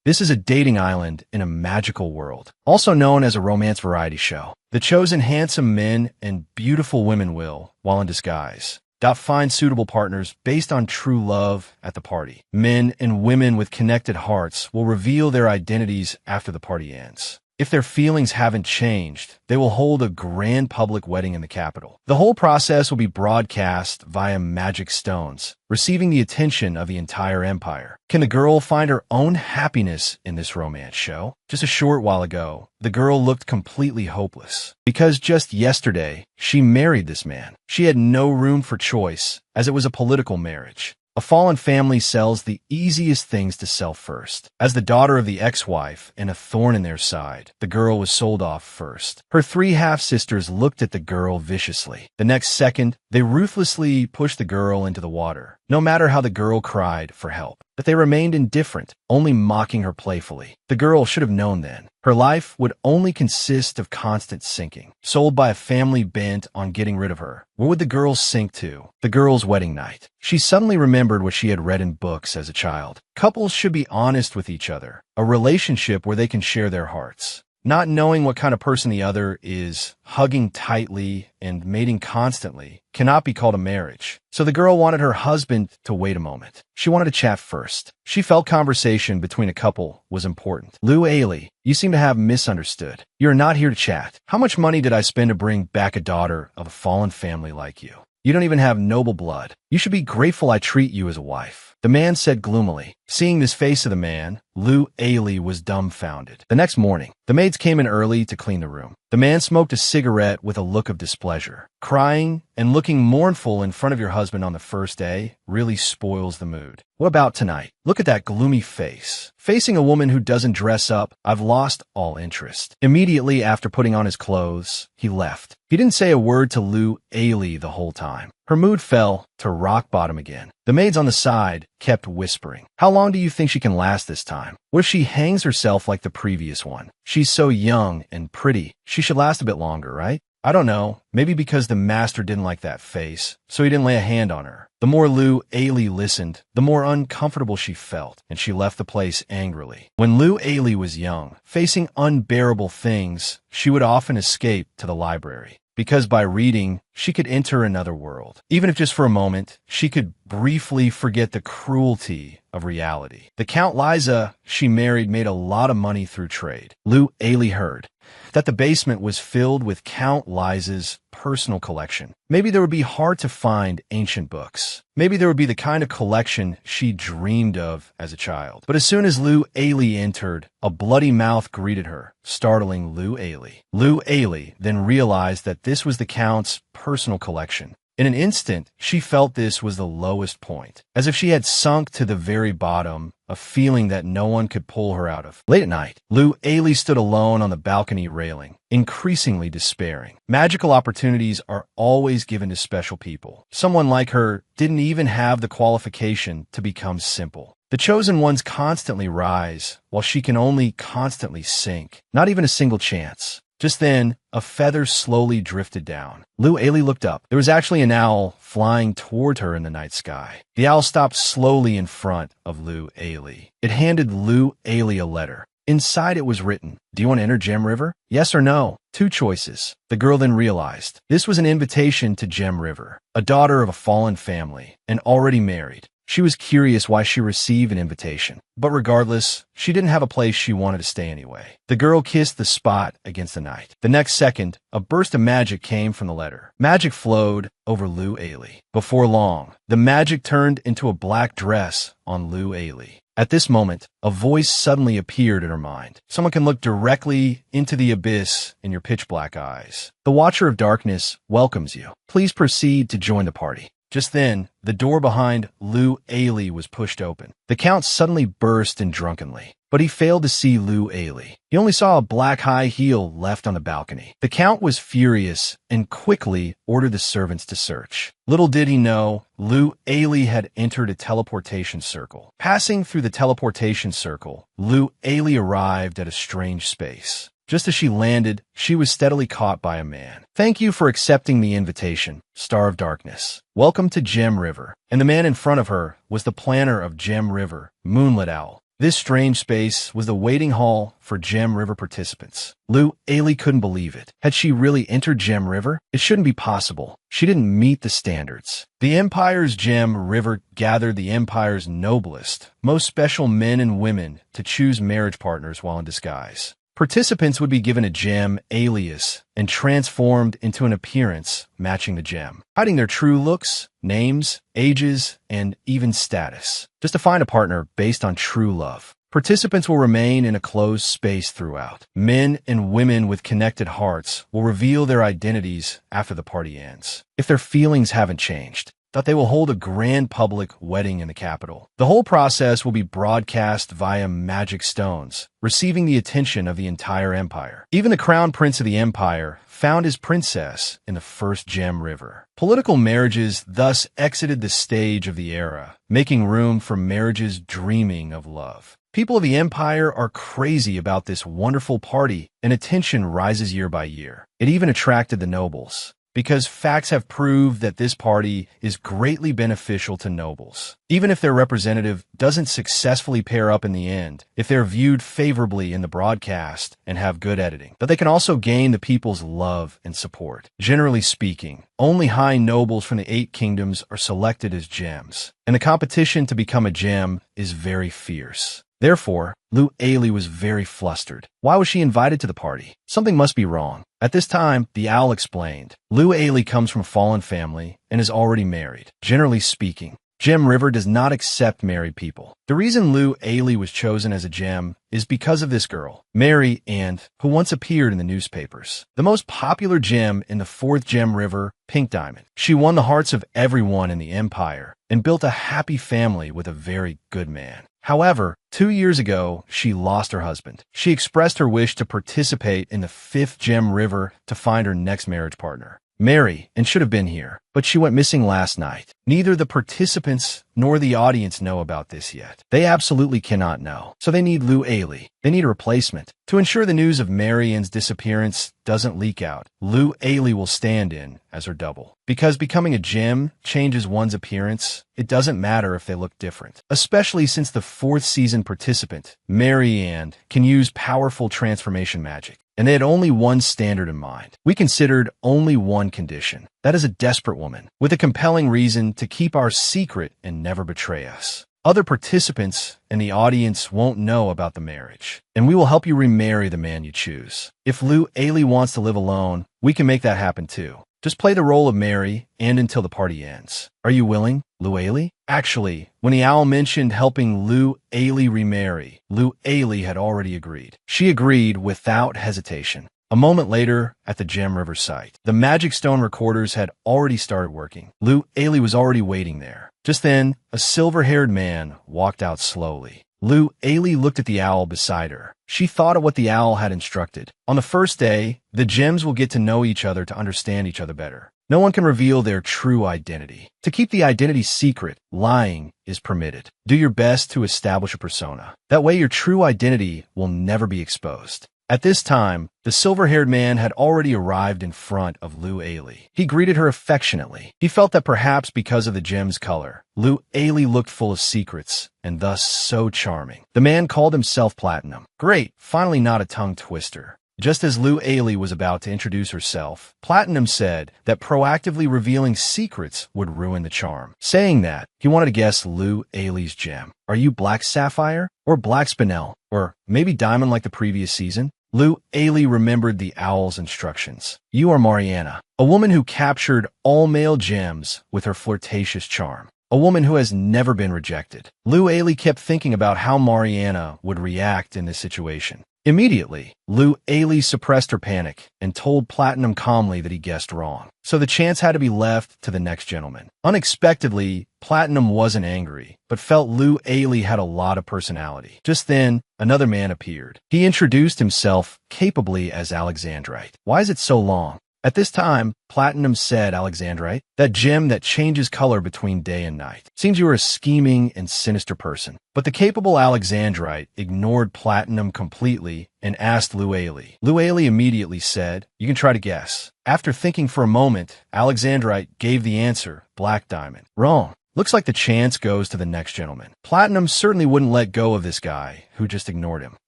This is a dating island in a magical world, also known as a romance variety show. The chosen handsome men and beautiful women will, while in disguise, find suitable partners based on true love at the party. Men and women with connected hearts will reveal their identities after the party ends. If their feelings haven't changed, they will hold a grand public wedding in the capital. The whole process will be broadcast via magic stones, receiving the attention of the entire empire. Can the girl find her own happiness in this romance show? Just a short while ago, the girl looked completely hopeless, because just yesterday, she married this man. She had no room for choice, as it was a political marriage. A fallen family sells the easiest things to sell first. As the daughter of the ex-wife and a thorn in their side, the girl was sold off first. Her three half-sisters looked at the girl viciously. The next second, they ruthlessly pushed the girl into the water, no matter how the girl cried for help. But they remained indifferent, only mocking her playfully. The girl should have known then. Her life would only consist of constant sinking. Sold by a family bent on getting rid of her, where would the girl sink to? The girl's wedding night. She suddenly remembered what she had read in books as a child. Couples should be honest with each other, a relationship where they can share their hearts. Not knowing what kind of person the other is, hugging tightly and mating constantly, cannot be called a marriage. So the girl wanted her husband to wait a moment. She wanted to chat first. She felt conversation between a couple was important. Lou Ailey, you seem to have misunderstood. You're not here to chat. How much money did I spend to bring back a daughter of a fallen family like you? You don't even have noble blood. You should be grateful I treat you as a wife. The man said gloomily. Seeing this face of the man, Lou Ailey was dumbfounded. The next morning, the maids came in early to clean the room. The man smoked a cigarette with a look of displeasure. Crying and looking mournful in front of your husband on the first day really spoils the mood. What about tonight? Look at that gloomy face. Facing a woman who doesn't dress up, I've lost all interest. Immediately after putting on his clothes, he left. He didn't say a word to Lou Ailey the whole time. Her mood fell to rock bottom again. The maids on the side kept whispering. How long do you think she can last this time? What if she hangs herself like the previous one? She's so young and pretty. She should last a bit longer, right? I don't know. Maybe because the master didn't like that face, so he didn't lay a hand on her. The more Lou Ailey listened, the more uncomfortable she felt, and she left the place angrily. When Lou Ailey was young, facing unbearable things, she would often escape to the library. Because by reading, she could enter another world. Even if just for a moment, she could briefly forget the cruelty of reality. The Count Liza she married made a lot of money through trade. Lou Ailey heard that the basement was filled with Count Liza's personal collection. Maybe there would be hard to find ancient books. Maybe there would be the kind of collection she dreamed of as a child. But as soon as Lou Ailey entered, a bloody mouth greeted her, startling Lou Ailey. Lou Ailey then realized that this was the Count's personal collection. In an instant, she felt this was the lowest point, as if she had sunk to the very bottom, a feeling that no one could pull her out of. Late at night, Lou Ailey stood alone on the balcony railing, increasingly despairing. Magical opportunities are always given to special people. Someone like her didn't even have the qualification to become simple. The chosen ones constantly rise, while she can only constantly sink. Not even a single chance. Just then, a feather slowly drifted down. Lou Ailey looked up. There was actually an owl flying toward her in the night sky. The owl stopped slowly in front of Lou Ailey. It handed Lou Ailey a letter. Inside it was written, "Do you want to enter Gem River? Yes or no?" Two choices. The girl then realized this was an invitation to Gem River, a daughter of a fallen family, and already married. She was curious why she received an invitation, but regardless, she didn't have a place she wanted to stay anyway. The girl kissed the spot against the night. The next second, a burst of magic came from the letter. Magic flowed over Lou Ailey. Before long, the magic turned into a black dress on Lou Ailey. At this moment, a voice suddenly appeared in her mind. Someone can look directly into the abyss in your pitch-black eyes. The Watcher of Darkness welcomes you. Please proceed to join the party. Just then, the door behind Lou Ailey was pushed open. The Count suddenly burst in drunkenly, but he failed to see Lou Ailey. He only saw a black high heel left on the balcony. The Count was furious and quickly ordered the servants to search. Little did he know, Lou Ailey had entered a teleportation circle. Passing through the teleportation circle, Lou Ailey arrived at a strange space. Just as she landed, she was steadily caught by a man. "Thank you for accepting the invitation, Star of Darkness. Welcome to Gem River." And the man in front of her was the planner of Gem River, Moonlit Owl. This strange space was the waiting hall for Gem River participants. Lu Ailey couldn't believe it. Had she really entered Gem River? It shouldn't be possible. She didn't meet the standards. The Empire's Gem River gathered the Empire's noblest, most special men and women to choose marriage partners while in disguise. Participants would be given a gem alias and transformed into an appearance matching the gem, hiding their true looks, names, ages, and even status, just to find a partner based on true love. Participants will remain in a closed space throughout. Men and women with connected hearts will reveal their identities after the party ends, if their feelings haven't changed. That they will hold a grand public wedding in the capital. The whole process will be broadcast via magic stones, receiving the attention of the entire empire. Even the crown prince of the empire found his princess in the first Gem River. Political marriages thus exited the stage of the era, making room for marriages dreaming of love. People of the empire are crazy about this wonderful party, and attention rises year by year. It even attracted the nobles, because facts have proved that this party is greatly beneficial to nobles. Even if their representative doesn't successfully pair up in the end, if they're viewed favorably in the broadcast and have good editing, but they can also gain the people's love and support. Generally speaking, only high nobles from the 8 kingdoms are selected as gems, and the competition to become a gem is very fierce. Therefore, Lu Ailey was very flustered. Why was she invited to the party? Something must be wrong. At this time, the owl explained. Lu Ailey comes from a fallen family and is already married. Generally speaking, Gem River does not accept married people. The reason Lu Ailey was chosen as a gem is because of this girl, Mary Ann, who once appeared in the newspapers. The most popular gem in the 4th Gem River, Pink Diamond. She won the hearts of everyone in the empire and built a happy family with a very good man. However, 2 years ago, she lost her husband. She expressed her wish to participate in the 5th Gem River to find her next marriage partner. Mary, and should have been here, but she went missing last night. Neither the participants nor the audience know about this yet. They absolutely cannot know. So they need Lu Ailey. They need a replacement. To ensure the news of Mary Ann's disappearance doesn't leak out, Lu Ailey will stand in as her double. Because becoming a gem changes one's appearance, it doesn't matter if they look different. Especially since the 4th season participant, Mary Ann, can use powerful transformation magic. And they had only one standard in mind. We considered only one condition. That is a desperate woman, with a compelling reason to keep our secret and never betray us. Other participants and the audience won't know about the marriage, and we will help you remarry the man you choose. If Lu Ailey wants to live alone, we can make that happen too. Just play the role of Mary and until the party ends. Are you willing, Lu Ailey? Actually, when the owl mentioned helping Lu Ailey remarry, Lu Ailey had already agreed. She agreed without hesitation. A moment later, at the Gem River site, the magic stone recorders had already started working. Lu Ailey was already waiting there. Just then, a silver-haired man walked out slowly. Lu Ailey looked at the owl beside her. She thought of what the owl had instructed. On the first day, the gems will get to know each other to understand each other better. No one can reveal their true identity. To keep the identity secret, lying is permitted. Do your best to establish a persona. That way your true identity will never be exposed. At this time, the silver-haired man had already arrived in front of Lu Ailey. He greeted her affectionately. He felt that perhaps because of the gem's color, Lu Ailey looked full of secrets, and thus so charming. The man called himself Platinum. Great, finally not a tongue twister. Just as Lu Ailey was about to introduce herself, Platinum said that proactively revealing secrets would ruin the charm. Saying that, he wanted to guess Lu Ailey's gem. Are you Black Sapphire? Or Black Spinel? Or maybe Diamond like the previous season? Lu Ailey remembered the owl's instructions. You are Mariana, a woman who captured all male gems with her flirtatious charm. A woman who has never been rejected. Lu Ailey kept thinking about how Mariana would react in this situation. Immediately, Lu Ailey suppressed her panic and told Platinum calmly that he guessed wrong. So the chance had to be left to the next gentleman. Unexpectedly, Platinum wasn't angry, but felt Lu Ailey had a lot of personality. Just then, another man appeared. He introduced himself capably as Alexandrite. Why is it so long? At this time, Platinum said Alexandrite, that gem that changes color between day and night. Seems you are a scheming and sinister person. But the capable Alexandrite ignored Platinum completely and asked Lu Ailey. Lu Ailey immediately said, you can try to guess. After thinking for a moment, Alexandrite gave the answer, Black Diamond. Wrong. Looks like the chance goes to the next gentleman. Platinum certainly wouldn't let go of this guy, who just ignored him.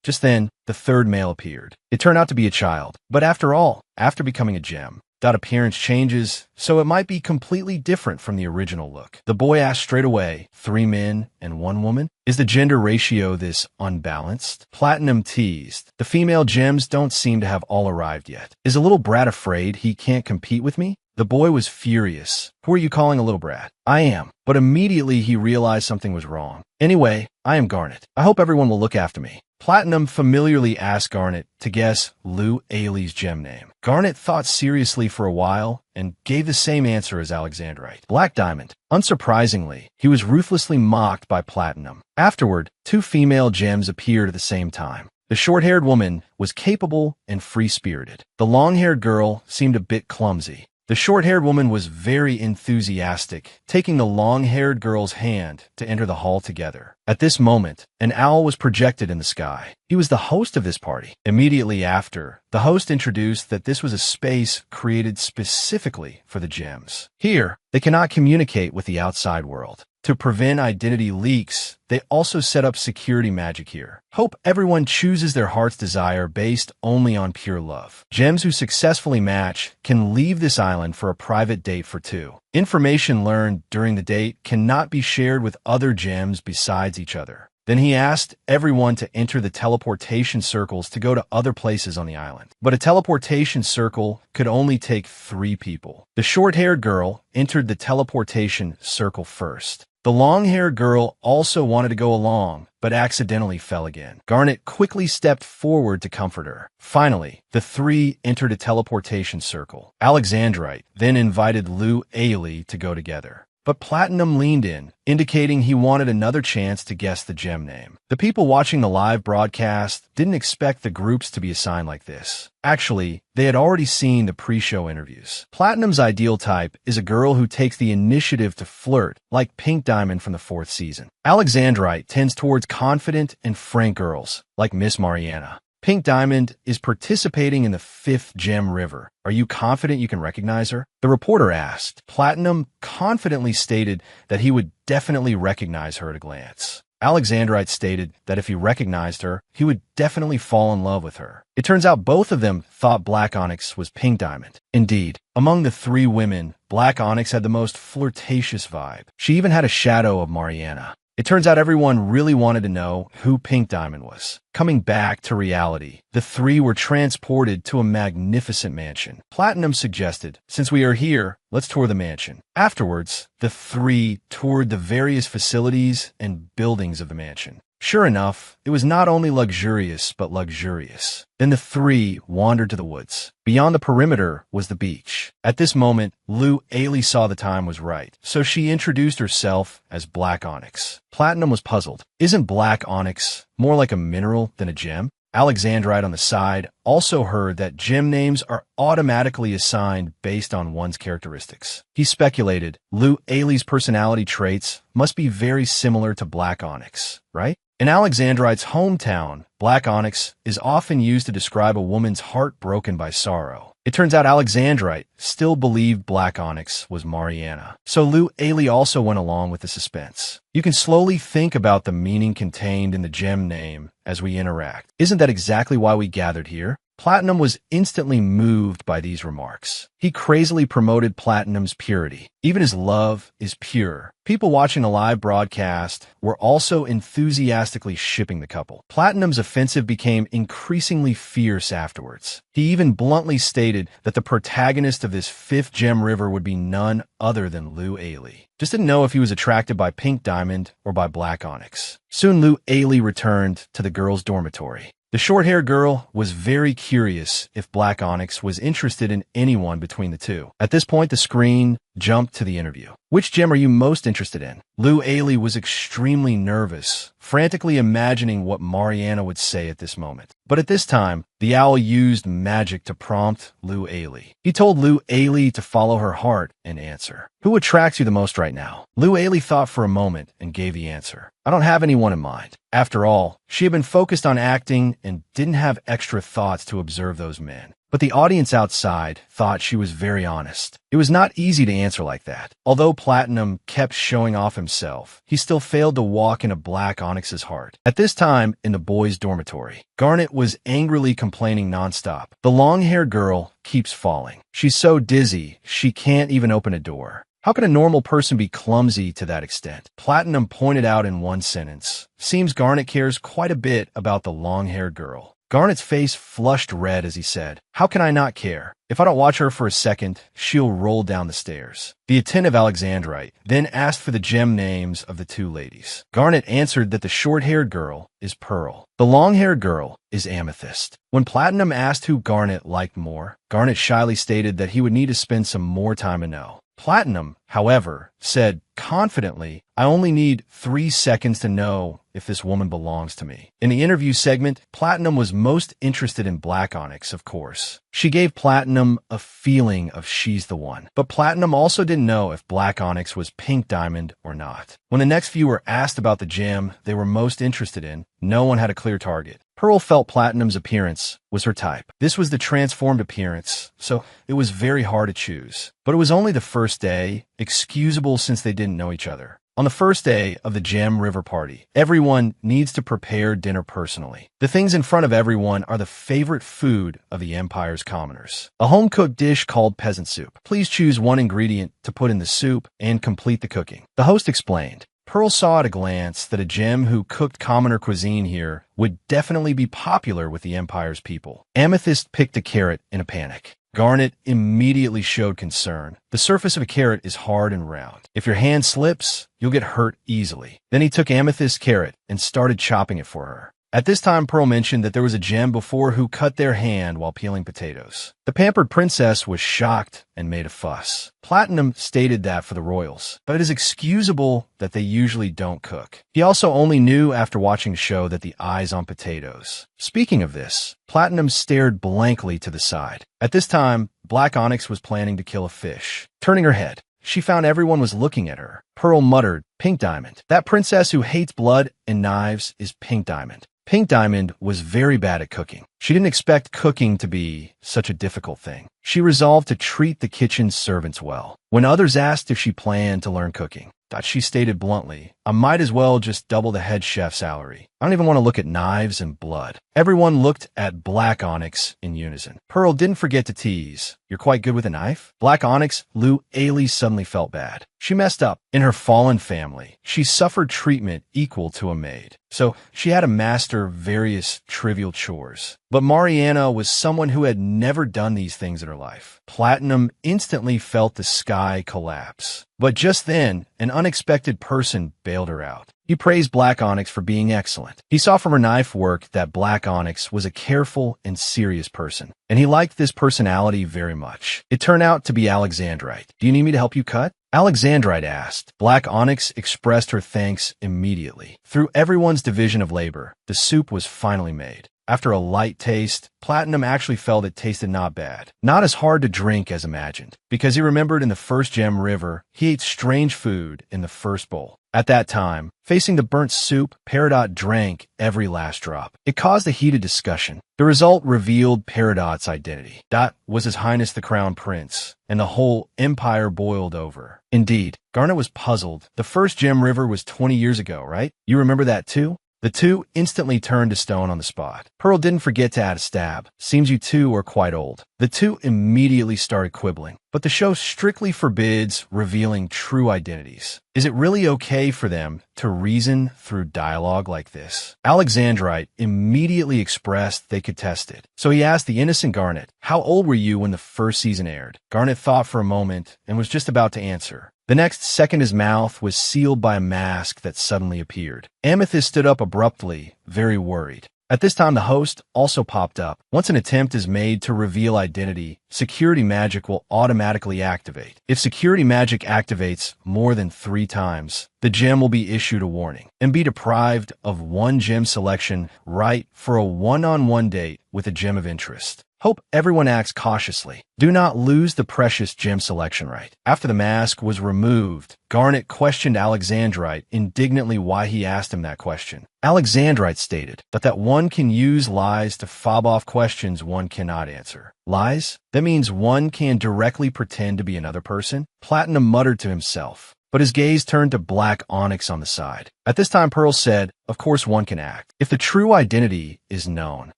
Just then, the third male appeared. It turned out to be a child. But after all, after becoming a gem, that appearance changes, so it might be completely different from the original look. The boy asked straight away, 3 men and 1 woman? Is the gender ratio this unbalanced? Platinum teased. The female gems don't seem to have all arrived yet. Is a little brat afraid he can't compete with me? The boy was furious. Who are you calling a little brat? I am. But immediately he realized something was wrong. Anyway, I am Garnet. I hope everyone will look after me. Platinum familiarly asked Garnet to guess Lou Ailey's gem name. Garnet thought seriously for a while and gave the same answer as Alexandrite. Black Diamond. Unsurprisingly, he was ruthlessly mocked by Platinum. Afterward, 2 female gems appeared at the same time. The short-haired woman was capable and free-spirited. The long-haired girl seemed a bit clumsy. The short-haired woman was very enthusiastic, taking the long-haired girl's hand to enter the hall together. At this moment, an owl was projected in the sky. He was the host of this party. Immediately after, the host introduced that this was a space created specifically for the gems. Here, they cannot communicate with the outside world. To prevent identity leaks, they also set up security magic here. Hope everyone chooses their heart's desire based only on pure love. Gems who successfully match can leave this island for a private date for 2. Information learned during the date cannot be shared with other gems besides each other. Then he asked everyone to enter the teleportation circles to go to other places on the island. But a teleportation circle could only take 3 people. The short-haired girl entered the teleportation circle first. The long-haired girl also wanted to go along, but accidentally fell again. Garnet quickly stepped forward to comfort her. Finally, the 3 entered a teleportation circle. Alexandrite then invited Lou Ailey to go together. But Platinum leaned in, indicating he wanted another chance to guess the gem name. The people watching the live broadcast didn't expect the groups to be assigned like this. Actually, they had already seen the pre-show interviews. Platinum's ideal type is a girl who takes the initiative to flirt, like Pink Diamond from the 4th season. Alexandrite tends towards confident and frank girls, like Miss Mariana. Pink Diamond is participating in the 5th Gem River. Are you confident you can recognize her? The reporter asked. Platinum confidently stated that he would definitely recognize her at a glance. Alexandrite stated that if he recognized her, he would definitely fall in love with her. It turns out both of them thought Black Onyx was Pink Diamond. Indeed, among the 3 women, Black Onyx had the most flirtatious vibe. She even had a shadow of Mariana. It turns out everyone really wanted to know who Pink Diamond was. Coming back to reality, the 3 were transported to a magnificent mansion. Platinum suggested, since we are here, let's tour the mansion. Afterwards, the 3 toured the various facilities and buildings of the mansion. Sure enough, it was not only luxurious, but luxurious. Then the 3 wandered to the woods. Beyond the perimeter was the beach. At this moment, Lou Ailey saw the time was right, so she introduced herself as Black Onyx. Platinum was puzzled. Isn't Black Onyx more like a mineral than a gem? Alexandrite on the side also heard that gem names are automatically assigned based on one's characteristics. He speculated Lou Ailey's personality traits must be very similar to Black Onyx, right? In Alexandrite's hometown, Black Onyx is often used to describe a woman's heart broken by sorrow. It turns out Alexandrite still believed Black Onyx was Mariana. So Lou Ailey also went along with the suspense. You can slowly think about the meaning contained in the gem name as we interact. Isn't that exactly why we gathered here? Platinum was instantly moved by these remarks. He crazily promoted Platinum's purity. Even his love is pure. People watching the live broadcast were also enthusiastically shipping the couple. Platinum's offensive became increasingly fierce afterwards. He even bluntly stated that the protagonist of this 5th Gem River would be none other than Lou Ailey. Just didn't know if he was attracted by Pink Diamond or by Black Onyx. Soon Lou Ailey returned to the girls' dormitory. The short-haired girl was very curious if Black Onyx was interested in anyone between the 2. At this point, the screen jumped to the interview. Which gem are you most interested in? Lou Ailey was extremely nervous, frantically imagining what Mariana would say at this moment. But at this time, the owl used magic to prompt Lou Ailey. He told Lou Ailey to follow her heart and answer. Who attracts you the most right now? Lou Ailey thought for a moment and gave the answer. I don't have anyone in mind. After all, she had been focused on acting and didn't have extra thoughts to observe those men. but the audience outside thought she was very honest. It was not easy to answer like that. Although Platinum kept showing off himself, he still failed to walk into Black Onyx's heart. At this time, in the boys' dormitory, Garnet was angrily complaining nonstop. The long-haired girl keeps falling. She's so dizzy, she can't even open a door. How can a normal person be clumsy to that extent? Platinum pointed out in one sentence. Seems Garnet cares quite a bit about the long-haired girl. Garnet's face flushed red as he said, "How can I not care? If I don't watch her for a second, she'll roll down the stairs." The attentive Alexandrite then asked for the gem names of the two ladies. Garnet answered that the short-haired girl is Pearl. The long-haired girl is Amethyst. When Platinum asked who Garnet liked more, Garnet shyly stated that he would need to spend some more time to know. Platinum, however, said confidently, "I only need 3 seconds to know if this woman belongs to me." In the interview segment, Platinum was most interested in Black Onyx, of course. She gave Platinum a feeling of she's the one. But Platinum also didn't know if Black Onyx was Pink Diamond or not. When the next viewer asked about the gem they were most interested in, no one had a clear target. Pearl felt Platinum's appearance was her type. This was the transformed appearance, so it was very hard to choose. But it was only the first day, excusable since they didn't know each other. On the first day of the Gem River Party, everyone needs to prepare dinner personally. The things in front of everyone are the favorite food of the Empire's commoners. A home-cooked dish called peasant soup. Please choose one ingredient to put in the soup and complete the cooking. The host explained. Pearl saw at a glance that a gem who cooked commoner cuisine here would definitely be popular with the Empire's people. Amethyst picked a carrot in a panic. Garnet immediately showed concern. The surface of a carrot is hard and round. If your hand slips, you'll get hurt easily. Then he took Amethyst's carrot and started chopping it for her. At this time, Pearl mentioned that there was a gem before who cut their hand while peeling potatoes. The pampered princess was shocked and made a fuss. Platinum stated that for the royals, but it is excusable that they usually don't cook. He also only knew after watching the show that the eyes on potatoes. Speaking of this, Platinum stared blankly to the side. At this time, Black Onyx was planning to kill a fish. Turning her head, she found everyone was looking at her. Pearl muttered, "Pink Diamond. That princess who hates blood and knives is Pink Diamond." Pink Diamond was very bad at cooking. She didn't expect cooking to be such a difficult thing. She resolved to treat the kitchen servants well. When others asked if she planned to learn cooking, she stated bluntly, "I might as well just double the head chef's salary. I don't even want to look at knives and blood." Everyone looked at Black Onyx in unison. Pearl didn't forget to tease, "You're quite good with a knife?" Black Onyx, Lou Ailey suddenly felt bad. She messed up. In her fallen family, she suffered treatment equal to a maid. So she had to master various trivial chores. But Mariana was someone who had never done these things in her life. Platinum instantly felt the sky collapse. But just then, an unexpected person bailed her out. He praised Black Onyx for being excellent. He saw from her knife work that Black Onyx was a careful and serious person, and he liked this personality very much. It turned out to be Alexandrite. "Do you need me to help you cut?" Alexandrite asked. Black Onyx expressed her thanks immediately. Through everyone's division of labor, the soup was finally made. After a light taste, Platinum actually felt it tasted not bad. Not as hard to drink as imagined, because he remembered in the first Gem River, he ate strange food in the first bowl. At that time, facing the burnt soup, Peridot drank every last drop. It caused a heated discussion. The result revealed Peridot's identity. That was His Highness the Crown Prince, and the whole empire boiled over. Indeed, Garnet was puzzled. The first Gem River was 20 years ago, right? You remember that too? The two instantly turned to stone on the spot. Pearl didn't forget to add a stab. "Seems you two are quite old." The two immediately started quibbling. But the show strictly forbids revealing true identities. Is it really okay for them to reason through dialogue like this? Alexandrite immediately expressed they could test it. So he asked the innocent Garnet, "How old were you when the first season aired?" Garnet thought for a moment and was just about to answer. The next second his mouth was sealed by a mask that suddenly appeared. Amethyst stood up abruptly, very worried. At this time, the host also popped up. Once an attempt is made to reveal identity, security magic will automatically activate. If security magic activates more than 3 times, the gem will be issued a warning and be deprived of 1 gem selection right for a one-on-one date with a gem of interest. Hope everyone acts cautiously. Do not lose the precious gem selection right. After the mask was removed, Garnet questioned Alexandrite indignantly why he asked him that question. Alexandrite stated that one can use lies to fob off questions one cannot answer. Lies? That means one can directly pretend to be another person? Platinum muttered to himself, but his gaze turned to black onyx on the side. At this time, Pearl said, of course one can act. If the true identity is known,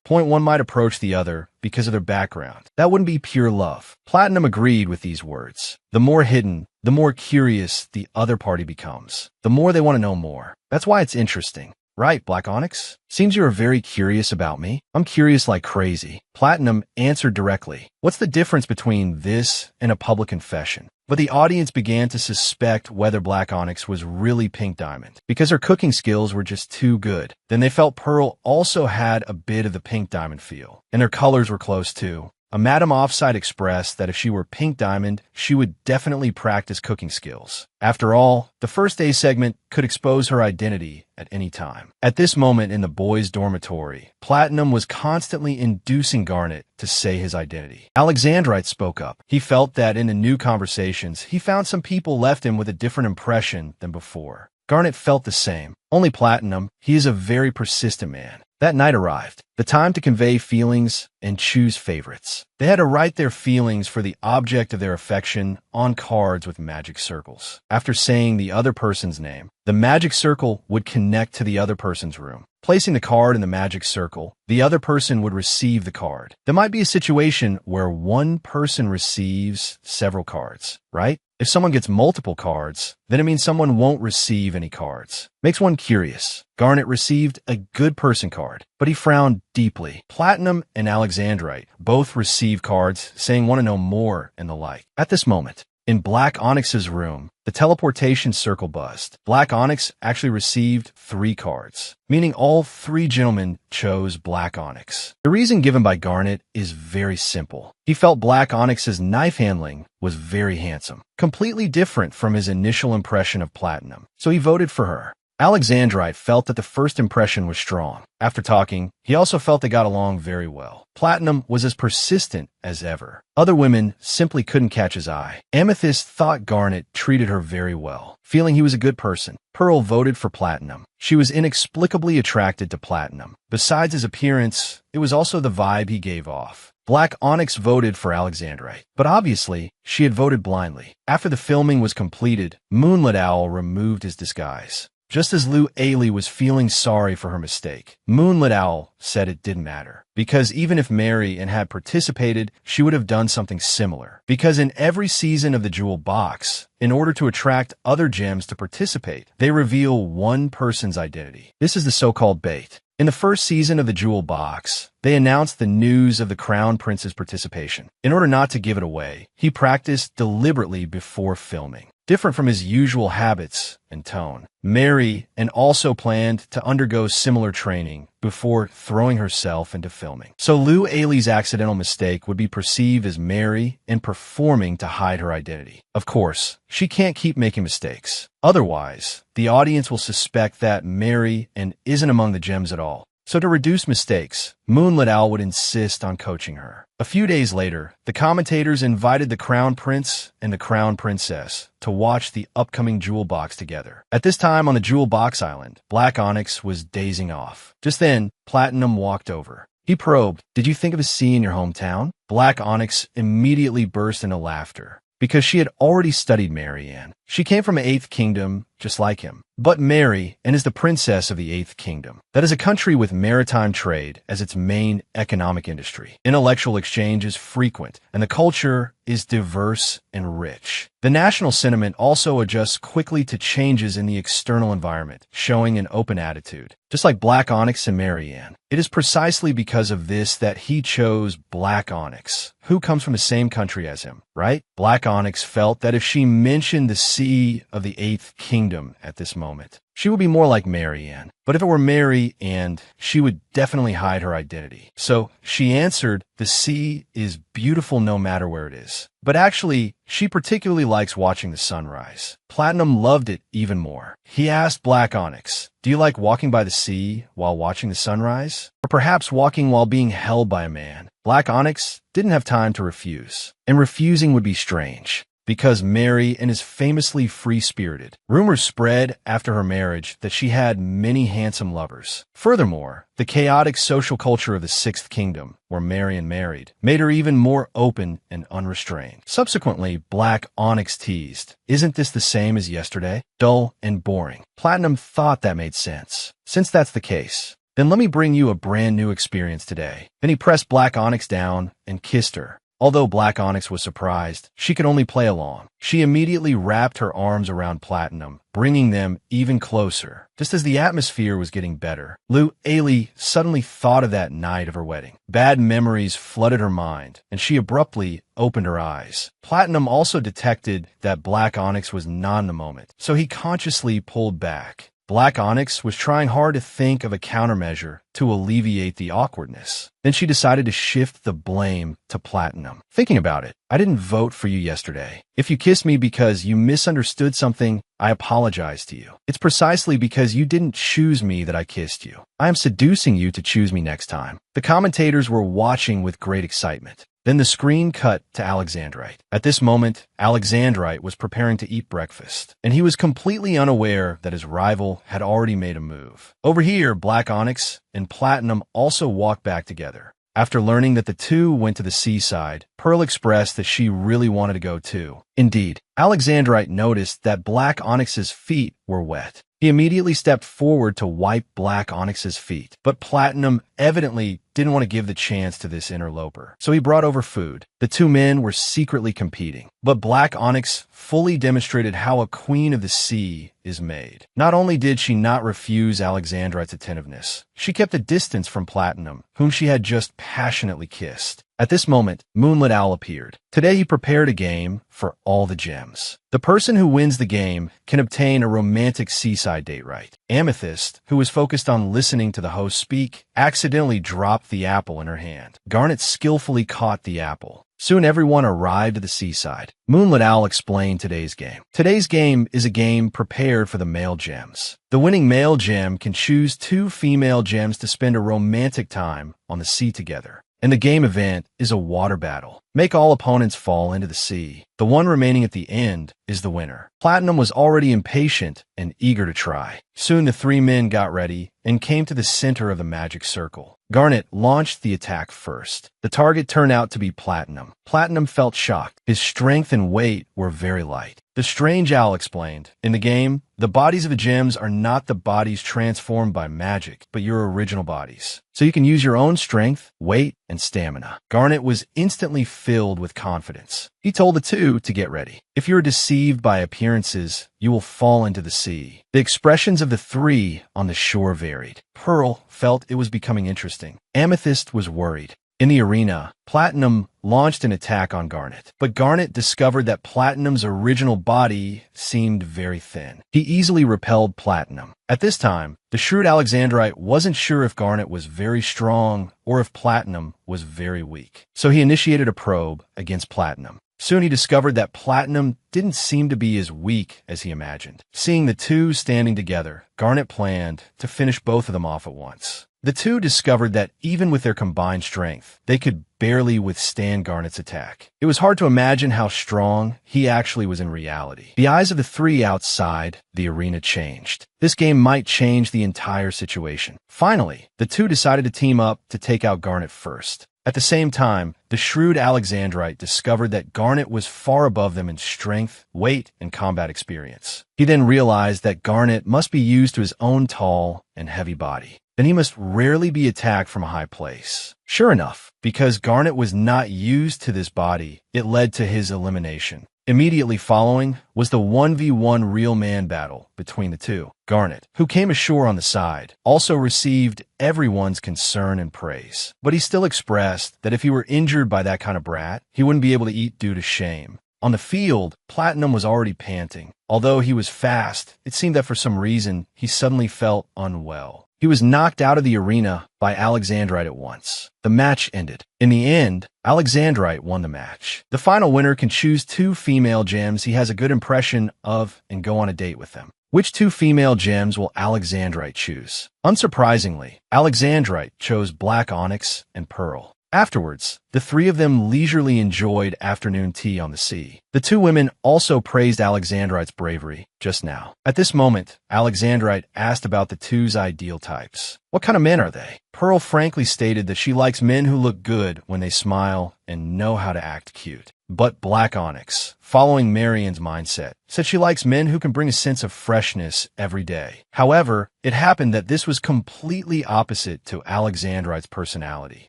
point one might approach the other because of their background. That wouldn't be pure love. Platinum agreed with these words. The more hidden, the more curious the other party becomes. The more they want to know more. That's why it's interesting. Right, Black Onyx? Seems you are very curious about me. I'm curious like crazy. Platinum answered directly. What's the difference between this and a public confession? But the audience began to suspect whether Black Onyx was really Pink Diamond, because her cooking skills were just too good. Then they felt Pearl also had a bit of the Pink Diamond feel, and her colors were close too. A Madam Offside expressed that if she were Pink Diamond, she would definitely practice cooking skills. After all, the first A segment could expose her identity at any time. At this moment in the boys' dormitory, Platinum was constantly inducing Garnet to say his identity. Alexandrite spoke up. He felt that in the new conversations, he found some people left him with a different impression than before. Garnet felt the same. Only Platinum, he is a very persistent man. That night arrived, the time to convey feelings and choose favorites. They had to write their feelings for the object of their affection on cards with magic circles. After saying the other person's name, the magic circle would connect to the other person's room. Placing the card in the magic circle, the other person would receive the card. There might be a situation where one person receives several cards, right? If someone gets multiple cards, then it means someone won't receive any cards. Makes one curious. Garnet received a good person card, but he frowned deeply. Platinum and Alexandrite both received cards saying want to know more and the like. At this moment, in Black Onyx's room, the teleportation circle buzzed. Black Onyx actually received 3 cards, meaning all 3 gentlemen chose Black Onyx. The reason given by Garnet is very simple. He felt Black Onyx's knife handling was very handsome, completely different from his initial impression of Platinum, so he voted for her. Alexandrite felt that the first impression was strong. After talking, he also felt they got along very well. Platinum was as persistent as ever. Other women simply couldn't catch his eye. Amethyst thought Garnet treated her very well, feeling he was a good person. Pearl voted for Platinum. She was inexplicably attracted to Platinum. Besides his appearance, it was also the vibe he gave off. Black Onyx voted for Alexandrite, but obviously, she had voted blindly. After the filming was completed, Moonlit Owl removed his disguise. Just as Lou Ailey was feeling sorry for her mistake, Moonlit Owl said it didn't matter, because even if Mary Ann had participated, she would have done something similar. Because in every season of the Jewel Box, in order to attract other gems to participate, they reveal one person's identity. This is the so-called bait. In the first season of the Jewel Box, they announced the news of the Crown Prince's participation. In order not to give it away, he practiced deliberately before filming. Different from his usual habits and tone, Mary Ann also planned to undergo similar training before throwing herself into filming. So Lou Ailey's accidental mistake would be perceived as Mary Ann performing to hide her identity. Of course, she can't keep making mistakes. Otherwise, the audience will suspect that Mary Ann isn't among the gems at all. So to reduce mistakes, Moonlit Owl would insist on coaching her. A few days later, the commentators invited the Crown Prince and the Crown Princess to watch the upcoming Jewel Box together. At this time on the Jewel Box Island, Black Onyx was dazing off. Just then, Platinum walked over. He probed, "Did you think of a sea in your hometown?" Black Onyx immediately burst into laughter, because she had already studied Mary Ann. She came from 8th Kingdom, just like him. But Mary Ann is the princess of the 8th Kingdom. That is a country with maritime trade as its main economic industry. Intellectual exchange is frequent, and the culture is diverse and rich. The national sentiment also adjusts quickly to changes in the external environment, showing an open attitude. Just like Black Onyx and Mary Ann. It is precisely because of this that he chose Black Onyx, who comes from the same country as him, right? Black Onyx felt that if she mentioned the sea sea of the Eighth Kingdom at this moment. She would be more like Marianne. But if it were Mary, and she would definitely hide her identity. So she answered, the sea is beautiful no matter where it is. But actually, she particularly likes watching the sunrise. Platinum loved it even more. He asked Black Onyx, do you like walking by the sea while watching the sunrise? Or perhaps walking while being held by a man? Black Onyx didn't have time to refuse. And refusing would be strange, because Mary is famously free-spirited. Rumors spread after her marriage that she had many handsome lovers. Furthermore, the chaotic social culture of the Sixth Kingdom, where Marianne married, made her even more open and unrestrained. Subsequently, Black Onyx teased, isn't this the same as yesterday? Dull and boring. Platinum thought that made sense. Since that's the case, then let me bring you a brand new experience today. Then he pressed Black Onyx down and kissed her. Although Black Onyx was surprised, she could only play along. She immediately wrapped her arms around Platinum, bringing them even closer. Just as the atmosphere was getting better, Lu Ailey suddenly thought of that night of her wedding. Bad memories flooded her mind, and she abruptly opened her eyes. Platinum also detected that Black Onyx was not in the moment, so he consciously pulled back. Black Onyx was trying hard to think of a countermeasure to alleviate the awkwardness. Then she decided to shift the blame to Platinum. Thinking about it, I didn't vote for you yesterday. If you kissed me because you misunderstood something, I apologize to you. It's precisely because you didn't choose me that I kissed you. I am seducing you to choose me next time. The commentators were watching with great excitement. Then the screen cut to Alexandrite. At this moment, Alexandrite was preparing to eat breakfast, and he was completely unaware that his rival had already made a move. Over here, Black Onyx and Platinum also walked back together. After learning that the two went to the seaside, Pearl expressed that she really wanted to go too. Indeed, Alexandrite noticed that Black Onyx's feet were wet. He immediately stepped forward to wipe Black Onyx's feet, but Platinum evidently didn't want to give the chance to this interloper, so he brought over food. The two men were secretly competing, but Black Onyx fully demonstrated how a queen of the sea is made. Not only did she not refuse Alexandrite's attentiveness, she kept a distance from Platinum, whom she had just passionately kissed. At this moment, Moonlit Owl appeared. Today he prepared a game for all the gems. The person who wins the game can obtain a romantic seaside date right. Amethyst, who was focused on listening to the host speak, accidentally dropped the apple in her hand. Garnet skillfully caught the apple. Soon everyone arrived at the seaside. Moonlit Owl explained today's game. Today's game is a game prepared for the male gems. The winning male gem can choose two female gems to spend a romantic time on the sea together. And the game event is a water battle. Make all opponents fall into the sea. The one remaining at the end is the winner. Platinum was already impatient and eager to try. Soon the three men got ready and came to the center of the magic circle. Garnet launched the attack first. The target turned out to be Platinum. Platinum felt shocked. His strength and weight were very light. The strange owl explained, in the game, the bodies of the gems are not the bodies transformed by magic, but your original bodies. So you can use your own strength, weight, and stamina. Garnet was instantly filled with confidence. He told the two to get ready. If you are deceived by appearances, you will fall into the sea. The expressions of the three on the shore varied. Pearl felt it was becoming interesting. Amethyst was worried. In the arena, Platinum launched an attack on Garnet, but Garnet discovered that Platinum's original body seemed very thin. He easily repelled Platinum. At this time, the shrewd Alexandrite wasn't sure if Garnet was very strong or if Platinum was very weak, so he initiated a probe against Platinum. Soon he discovered that Platinum didn't seem to be as weak as he imagined. Seeing the two standing together, Garnet planned to finish both of them off at once. The two discovered that even with their combined strength, they could barely withstand Garnet's attack. It was hard to imagine how strong he actually was in reality. The eyes of the three outside the arena changed. This game might change the entire situation. Finally, the two decided to team up to take out Garnet first. At the same time, the shrewd Alexandrite discovered that Garnet was far above them in strength, weight, and combat experience. He then realized that Garnet must be used to his own tall and heavy body. Then he must rarely be attacked from a high place. Sure enough, because Garnet was not used to this body, it led to his elimination. Immediately following was the 1v1 real man battle between the two. Garnet, who came ashore on the side, also received everyone's concern and praise. But he still expressed that if he were injured by that kind of brat, he wouldn't be able to eat due to shame. On the field, Platinum was already panting. Although he was fast, it seemed that for some reason, he suddenly felt unwell. He was knocked out of the arena by Alexandrite at once. The match ended. In the end, Alexandrite won the match. The final winner can choose 2 female gems he has a good impression of and go on a date with them. Which 2 female gems will Alexandrite choose? Unsurprisingly, Alexandrite chose black onyx and pearl. Afterwards, the 3 of them leisurely enjoyed afternoon tea on the sea. The 2 women also praised Alexandrite's bravery just now. At this moment, Alexandrite asked about the 2's ideal types. What kind of men are they? Pearl frankly stated that she likes men who look good when they smile and know how to act cute. But Black Onyx, following Marian's mindset, said she likes men who can bring a sense of freshness every day. However, it happened that this was completely opposite to Alexandrite's personality.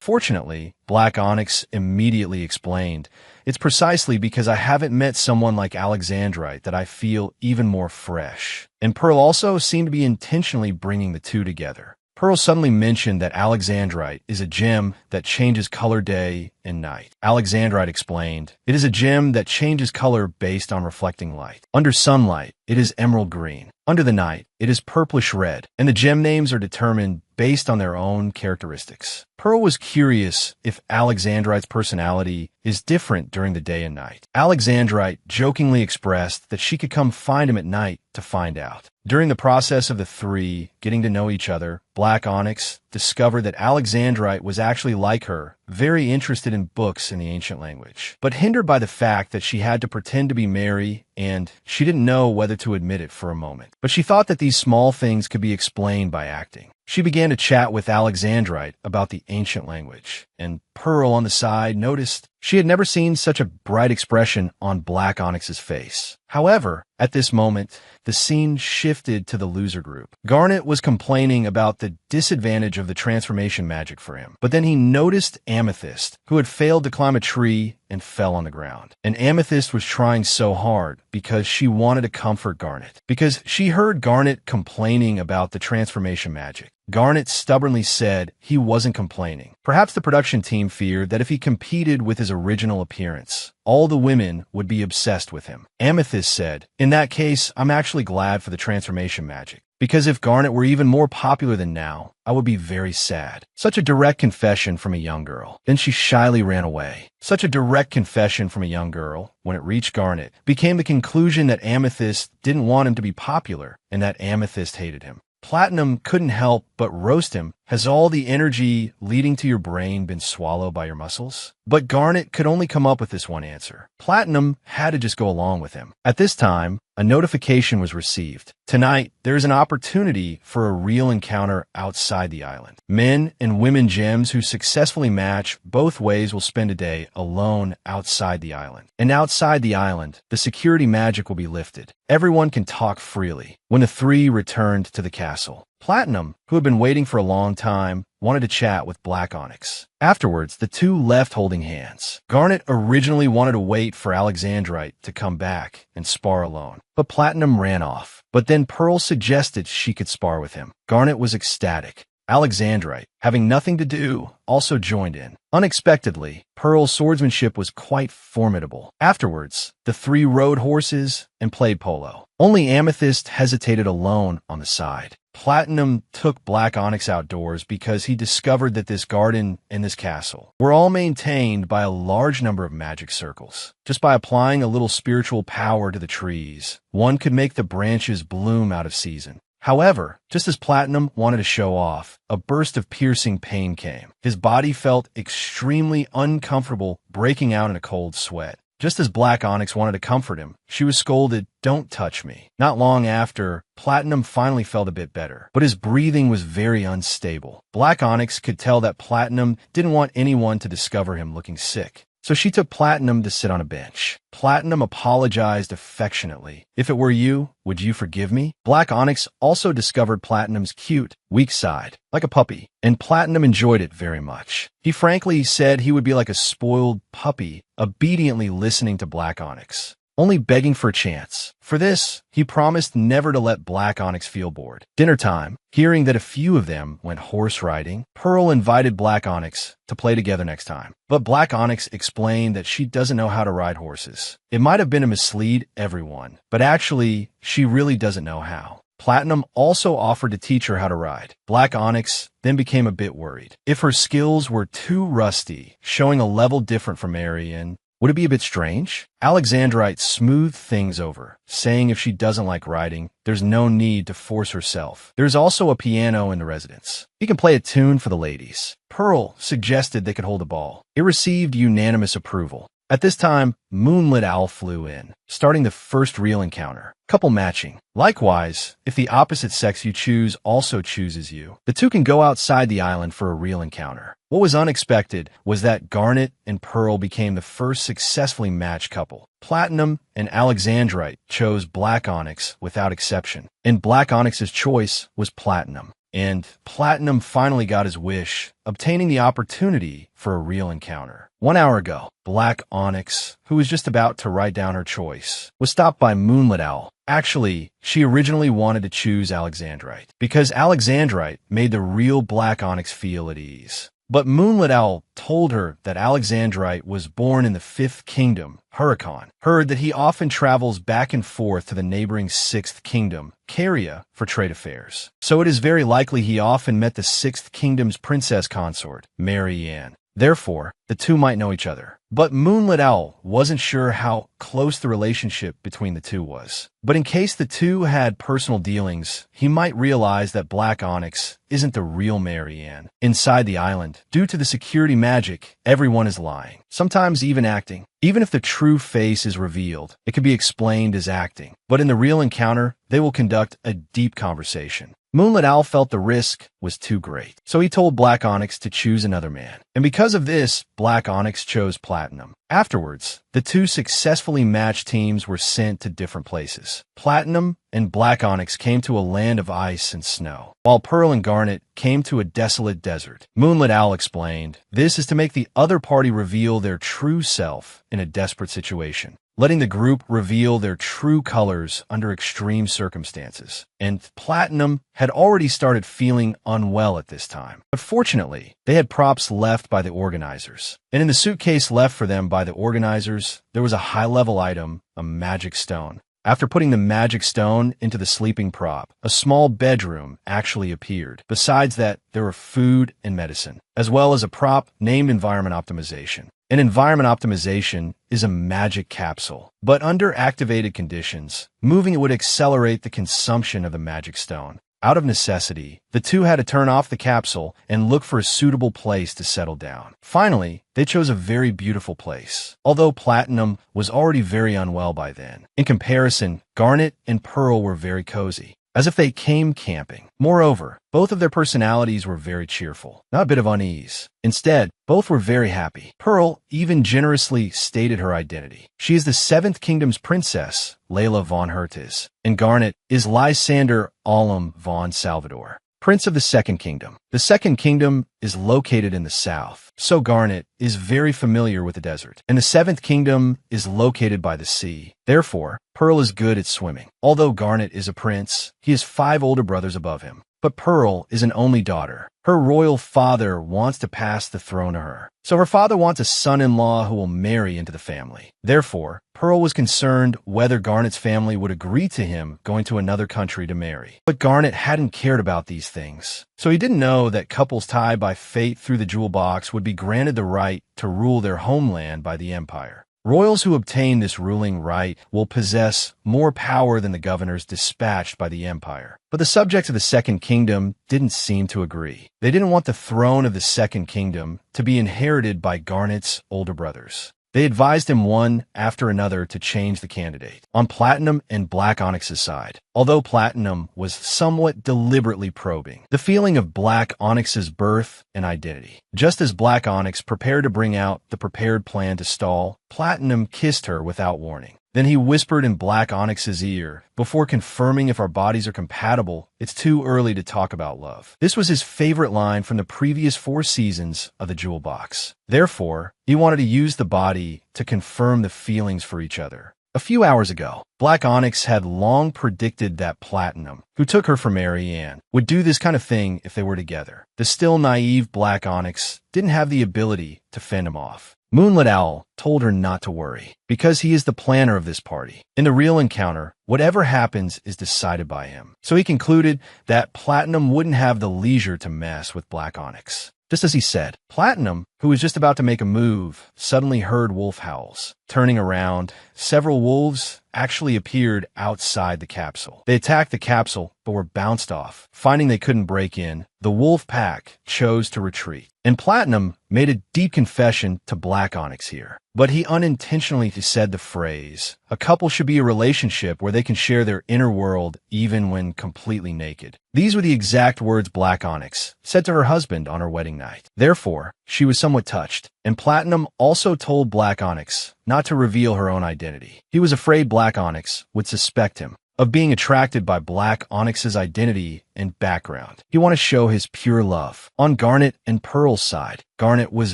Fortunately, Black Onyx immediately explained, "It's precisely because I haven't met someone like Alexandrite that I feel even more fresh." And Pearl also seemed to be intentionally bringing the 2 together. Pearl suddenly mentioned that Alexandrite is a gem that changes color day and night. Alexandrite explained, "It is a gem that changes color based on reflecting light. Under sunlight, it is emerald green. Under the night, it is purplish red, and the gem names are determined based on their own characteristics." Pearl was curious if Alexandrite's personality is different during the day and night. Alexandrite jokingly expressed that she could come find him at night to find out. During the process of the 3 getting to know each other, Black Onyx discovered that Alexandrite was actually like her, very interested in books in the ancient language, but hindered by the fact that she had to pretend to be Mary and she didn't know whether to admit it for a moment. But she thought that these small things could be explained by acting. She began to chat with Alexandrite about the ancient language, and Pearl on the side noticed she had never seen such a bright expression on Black Onyx's face. However, at this moment, the scene shifted to the loser group. Garnet was complaining about the disadvantage of the transformation magic for him, but then he noticed Amethyst, who had failed to climb a tree and fell on the ground. And Amethyst was trying so hard because she wanted to comfort Garnet, because she heard Garnet complaining about the transformation magic. Garnet stubbornly said he wasn't complaining. Perhaps the production team feared that if he competed with his original appearance, all the women would be obsessed with him. Amethyst said, "In that case, I'm actually glad for the transformation magic, because if Garnet were even more popular than now, I would be very sad." Such a direct confession from a young girl. Then she shyly ran away. Such a direct confession from a young girl, when it reached Garnet, became the conclusion that Amethyst didn't want him to be popular and that Amethyst hated him. Platinum couldn't help but roast him. "Has all the energy leading to your brain been swallowed by your muscles?" But Garnet could only come up with this one answer. Platinum had to just go along with him. At this time, a notification was received. Tonight, there is an opportunity for a real encounter outside the island. Men and women gems who successfully match both ways will spend a day alone outside the island. And outside the island, the security magic will be lifted. Everyone can talk freely. When the 3 returned to the castle, Platinum, who had been waiting for a long time, wanted to chat with Black Onyx. Afterwards, the 2 left holding hands. Garnet originally wanted to wait for Alexandrite to come back and spar alone, but Platinum ran off. But then Pearl suggested she could spar with him. Garnet was ecstatic. Alexandrite, having nothing to do, also joined in. Unexpectedly, Pearl's swordsmanship was quite formidable. Afterwards, the 3 rode horses and played polo. Only Amethyst hesitated alone on the side. Platinum took Black Onyx outdoors because he discovered that this garden and this castle were all maintained by a large number of magic circles. Just by applying a little spiritual power to the trees, one could make the branches bloom out of season. However, just as Platinum wanted to show off, a burst of piercing pain came. His body felt extremely uncomfortable, breaking out in a cold sweat. Just as Black Onyx wanted to comfort him, she was scolded, "Don't touch me." Not long after, Platinum finally felt a bit better, but his breathing was very unstable. Black Onyx could tell that Platinum didn't want anyone to discover him looking sick. So she took Platinum to sit on a bench. Platinum apologized affectionately. "If it were you, would you forgive me?" Black Onyx also discovered Platinum's cute, weak side, like a puppy, and Platinum enjoyed it very much. He frankly said he would be like a spoiled puppy, obediently listening to Black Onyx. only begging for a chance. For this, he promised never to let Black Onyx feel bored. Dinner time, hearing that a few of them went horse riding, Pearl invited Black Onyx to play together next time. But Black Onyx explained that she doesn't know how to ride horses. It might have been to mislead everyone, but actually, she really doesn't know how. Platinum also offered to teach her how to ride. Black Onyx then became a bit worried. If her skills were too rusty, showing a level different from Marian, would it be a bit strange? Alexandrite smoothed things over, saying if she doesn't like riding, there's no need to force herself. There's also a piano in the residence. He can play a tune for the ladies. Pearl suggested they could hold a ball. It received unanimous approval. At this time, Moonlit Owl flew in, starting the first real encounter. Couple matching. Likewise, if the opposite sex you choose also chooses you, the two can go outside the island for a real encounter. What was unexpected was that Garnet and Pearl became the first successfully matched couple. Platinum and Alexandrite chose Black Onyx without exception, and Black Onyx's choice was Platinum. And Platinum finally got his wish, obtaining the opportunity for a real encounter. 1 hour ago, Black Onyx, who was just about to write down her choice, was stopped by Moonlit Owl. Actually, she originally wanted to choose Alexandrite, because Alexandrite made the real Black Onyx feel at ease. But Moonlit Owl told her that Alexandrite was born in the 5th kingdom, Huracan, heard that he often travels back and forth to the neighboring 6th kingdom, Caria, for trade affairs. So it is very likely he often met the 6th kingdom's princess consort, Marianne. Therefore, the two might know each other. But Moonlit Owl wasn't sure how close the relationship between the two was. But in case the two had personal dealings, he might realize that Black Onyx isn't the real Marianne. Inside the island, due to the security magic, everyone is lying, sometimes even acting. Even if the true face is revealed, it can be explained as acting. But in the real encounter, they will conduct a deep conversation. Moonlit Owl felt the risk was too great, so he told Black Onyx to choose another man. And because of this, Black Onyx chose Platinum. Afterwards, the two successfully matched teams were sent to different places. Platinum and Black Onyx came to a land of ice and snow, while Pearl and Garnet came to a desolate desert. Moonlit Owl explained, this is to make the other party reveal their true self in a desperate situation, letting the group reveal their true colors under extreme circumstances. And Platinum had already started feeling unwell at this time. But fortunately, they had props left by the organizers. And in the suitcase left for them by the organizers, there was a high-level item, a magic stone. After putting the magic stone into the sleeping prop, a small bedroom actually appeared. Besides that, there were food and medicine, as well as a prop named Environment Optimization. An environment optimization is a magic capsule, but under activated conditions, moving it would accelerate the consumption of the magic stone. Out of necessity, the two had to turn off the capsule and look for a suitable place to settle down. Finally, they chose a very beautiful place, although Platinum was already very unwell by then. In comparison, Garnet and Pearl were very cozy, as if they came camping. Moreover, both of their personalities were very cheerful, not a bit of unease. Instead, both were very happy. Pearl even generously stated her identity. She is the 7th Kingdom's princess, Layla von Hertes, and Garnet is Lysander Alum von Salvador, Prince of the 2nd Kingdom. The 2nd Kingdom is located in the south, so Garnet is very familiar with the desert, and the 7th Kingdom is located by the sea. Therefore, Pearl is good at swimming. Although Garnet is a prince, he has 5 older brothers above him. But Pearl is an only daughter. Her royal father wants to pass the throne to her. So her father wants a son-in-law who will marry into the family. Therefore, Pearl was concerned whether Garnet's family would agree to him going to another country to marry. But Garnet hadn't cared about these things. So he didn't know that couples tied by fate through the jewel box would be granted the right to rule their homeland by the empire. Royals who obtain this ruling right will possess more power than the governors dispatched by the empire. But the subjects of the 2nd Kingdom didn't seem to agree. They didn't want the throne of the 2nd Kingdom to be inherited by Garnet's older brothers. They advised him one after another to change the candidate on Platinum and Black Onyx's side. Although Platinum was somewhat deliberately probing the feeling of Black Onyx's birth and identity. Just as Black Onyx prepared to bring out the prepared plan to stall, Platinum kissed her without warning. Then he whispered in Black Onyx's ear, before confirming if our bodies are compatible, it's too early to talk about love. This was his favorite line from the previous 4 seasons of the Jewel Box. Therefore, he wanted to use the body to confirm the feelings for each other. A few hours ago, Black Onyx had long predicted that Platinum, who took her for Marianne, would do this kind of thing if they were together. The still naive Black Onyx didn't have the ability to fend him off. Moonlit Owl told her not to worry, because he is the planner of this party. In the real encounter, whatever happens is decided by him. So he concluded that Platinum wouldn't have the leisure to mess with Black Onyx. Just as he said, Platinum, who was just about to make a move, suddenly heard wolf howls. Turning around, several wolves actually appeared outside the capsule. They attacked the capsule, but were bounced off. Finding they couldn't break in, the wolf pack chose to retreat. And Platinum made a deep confession to Black Onyx here. But he unintentionally said the phrase, "A couple should be a relationship where they can share their inner world even when completely naked." These were the exact words Black Onyx said to her husband on her wedding night. Therefore, she was somewhat touched, and Platinum also told Black Onyx not to reveal her own identity. He was afraid Black Onyx would suspect him of being attracted by Black Onyx's identity and background. He wanted to show his pure love. On Garnet and Pearl's side, Garnet was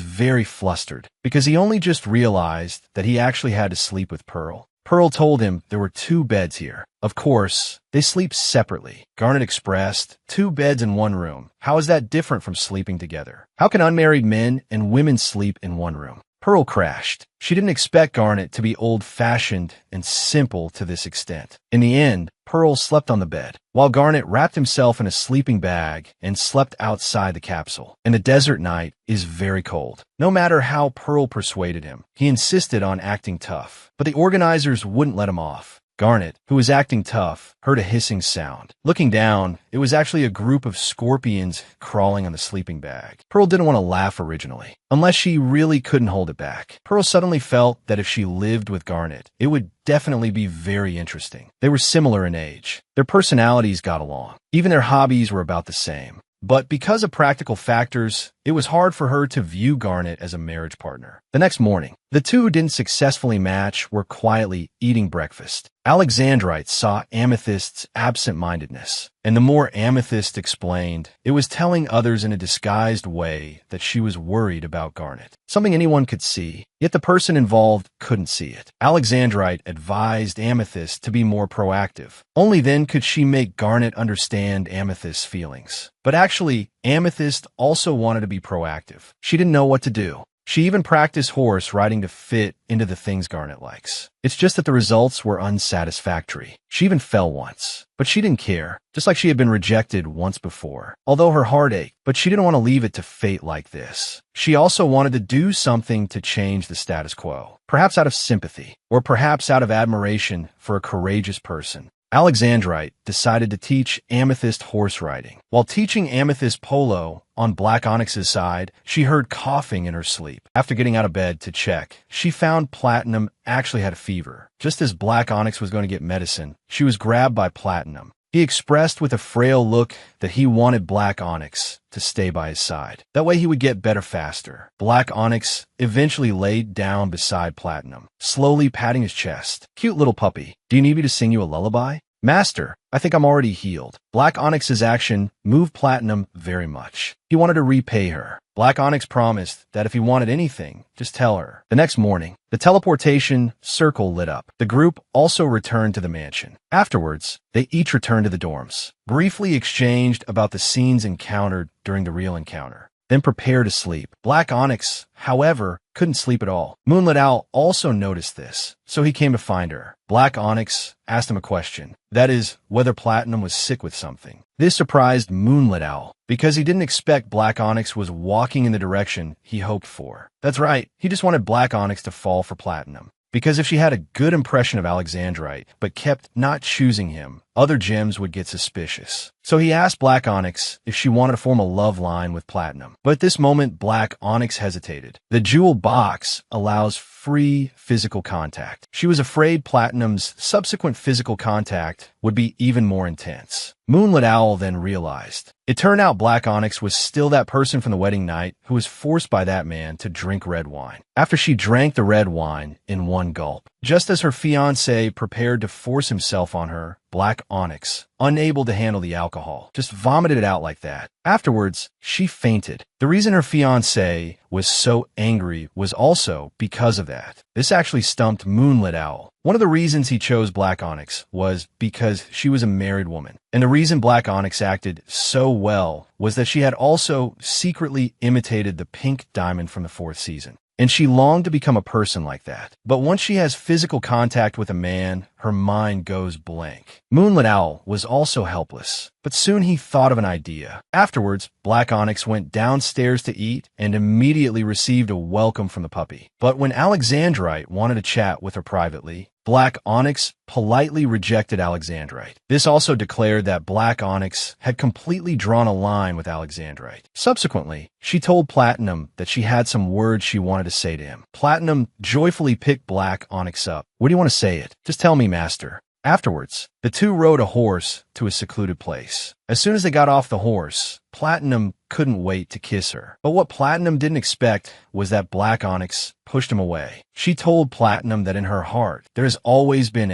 very flustered because he only just realized that he actually had to sleep with Pearl. Pearl told him there were 2 beds here. Of course, they sleep separately. Garnet expressed, 2 beds in one room. How is that different from sleeping together? How can unmarried men and women sleep in one room? Pearl crashed. She didn't expect Garnet to be old-fashioned and simple to this extent. In the end, Pearl slept on the bed, while Garnet wrapped himself in a sleeping bag and slept outside the capsule. And the desert night is very cold. No matter how Pearl persuaded him, he insisted on acting tough. But the organizers wouldn't let him off. Garnet, who was acting tough, heard a hissing sound. Looking down, it was actually a group of scorpions crawling on the sleeping bag. Pearl didn't want to laugh originally, unless she really couldn't hold it back. Pearl suddenly felt that if she lived with Garnet, it would definitely be very interesting. They were similar in age. Their personalities got along. Even their hobbies were about the same. But because of practical factors, it was hard for her to view Garnet as a marriage partner. The next morning, the 2 who didn't successfully match were quietly eating breakfast. Alexandrite saw Amethyst's absent-mindedness, and the more Amethyst explained, it was telling others in a disguised way that she was worried about Garnet. Something anyone could see, yet the person involved couldn't see it. Alexandrite advised Amethyst to be more proactive. Only then could she make Garnet understand Amethyst's feelings. But actually, Amethyst also wanted to be proactive. She didn't know what to do. She even practiced horse riding to fit into the things Garnet likes. It's just that the results were unsatisfactory. She even fell once. But she didn't care, just like she had been rejected once before. Although her heart ached, but she didn't want to leave it to fate like this. She also wanted to do something to change the status quo. Perhaps out of sympathy, or perhaps out of admiration for a courageous person. Alexandrite decided to teach Amethyst horse riding. While teaching Amethyst polo on Black Onyx's side, she heard coughing in her sleep. After getting out of bed to check, she found Platinum actually had a fever. Just as Black Onyx was going to get medicine, she was grabbed by Platinum. He expressed with a frail look that he wanted Black Onyx to stay by his side. That way he would get better faster. Black Onyx eventually laid down beside Platinum, slowly patting his chest. "Cute little puppy. Do you need me to sing you a lullaby?" "Master, I think I'm already healed." Black Onyx's action moved Platinum very much. He wanted to repay her. Black Onyx promised that if he wanted anything, just tell her. The next morning, the teleportation circle lit up. The group also returned to the mansion. Afterwards, they each returned to the dorms, briefly exchanged about the scenes encountered during the real encounter, then prepared to sleep. Black Onyx, however, couldn't sleep at all. Moonlit Owl also noticed this, so he came to find her. Black Onyx asked him a question, that is, whether Platinum was sick with something. This surprised Moonlit Owl, because he didn't expect Black Onyx was walking in the direction he hoped for. That's right, he just wanted Black Onyx to fall for Platinum. Because if she had a good impression of Alexandrite, but kept not choosing him, other gems would get suspicious. So he asked Black Onyx if she wanted to form a love line with Platinum. But at this moment, Black Onyx hesitated. The jewel box allows free physical contact. She was afraid Platinum's subsequent physical contact would be even more intense. Moonlit Owl then realized. It turned out Black Onyx was still that person from the wedding night who was forced by that man to drink red wine. After she drank the red wine in one gulp, Just as her fiancé prepared to force himself on her, Black Onyx, unable to handle the alcohol, just vomited it out like that. Afterwards, she fainted. The reason her fiancé was so angry was also because of that. This actually stumped Moonlit Owl. One of the reasons he chose Black Onyx was because she was a married woman. And the reason Black Onyx acted so well was that she had also secretly imitated the pink diamond from the 4th season. And she longed to become a person like that. But once she has physical contact with a man, her mind goes blank. Moonlit Owl was also helpless, but soon he thought of an idea. Afterwards, Black Onyx went downstairs to eat and immediately received a welcome from the puppy. But when Alexandrite wanted to chat with her privately, Black Onyx politely rejected Alexandrite. This also declared that Black Onyx had completely drawn a line with Alexandrite. Subsequently, she told Platinum that she had some words she wanted to say to him. Platinum joyfully picked Black Onyx up. "What do you want to say it? Just tell me, master." Afterwards, the two rode a horse to a secluded place. As soon as they got off the horse, Platinum couldn't wait to kiss her. But what Platinum didn't expect was that Black Onyx pushed him away. She told Platinum that in her heart, there has always been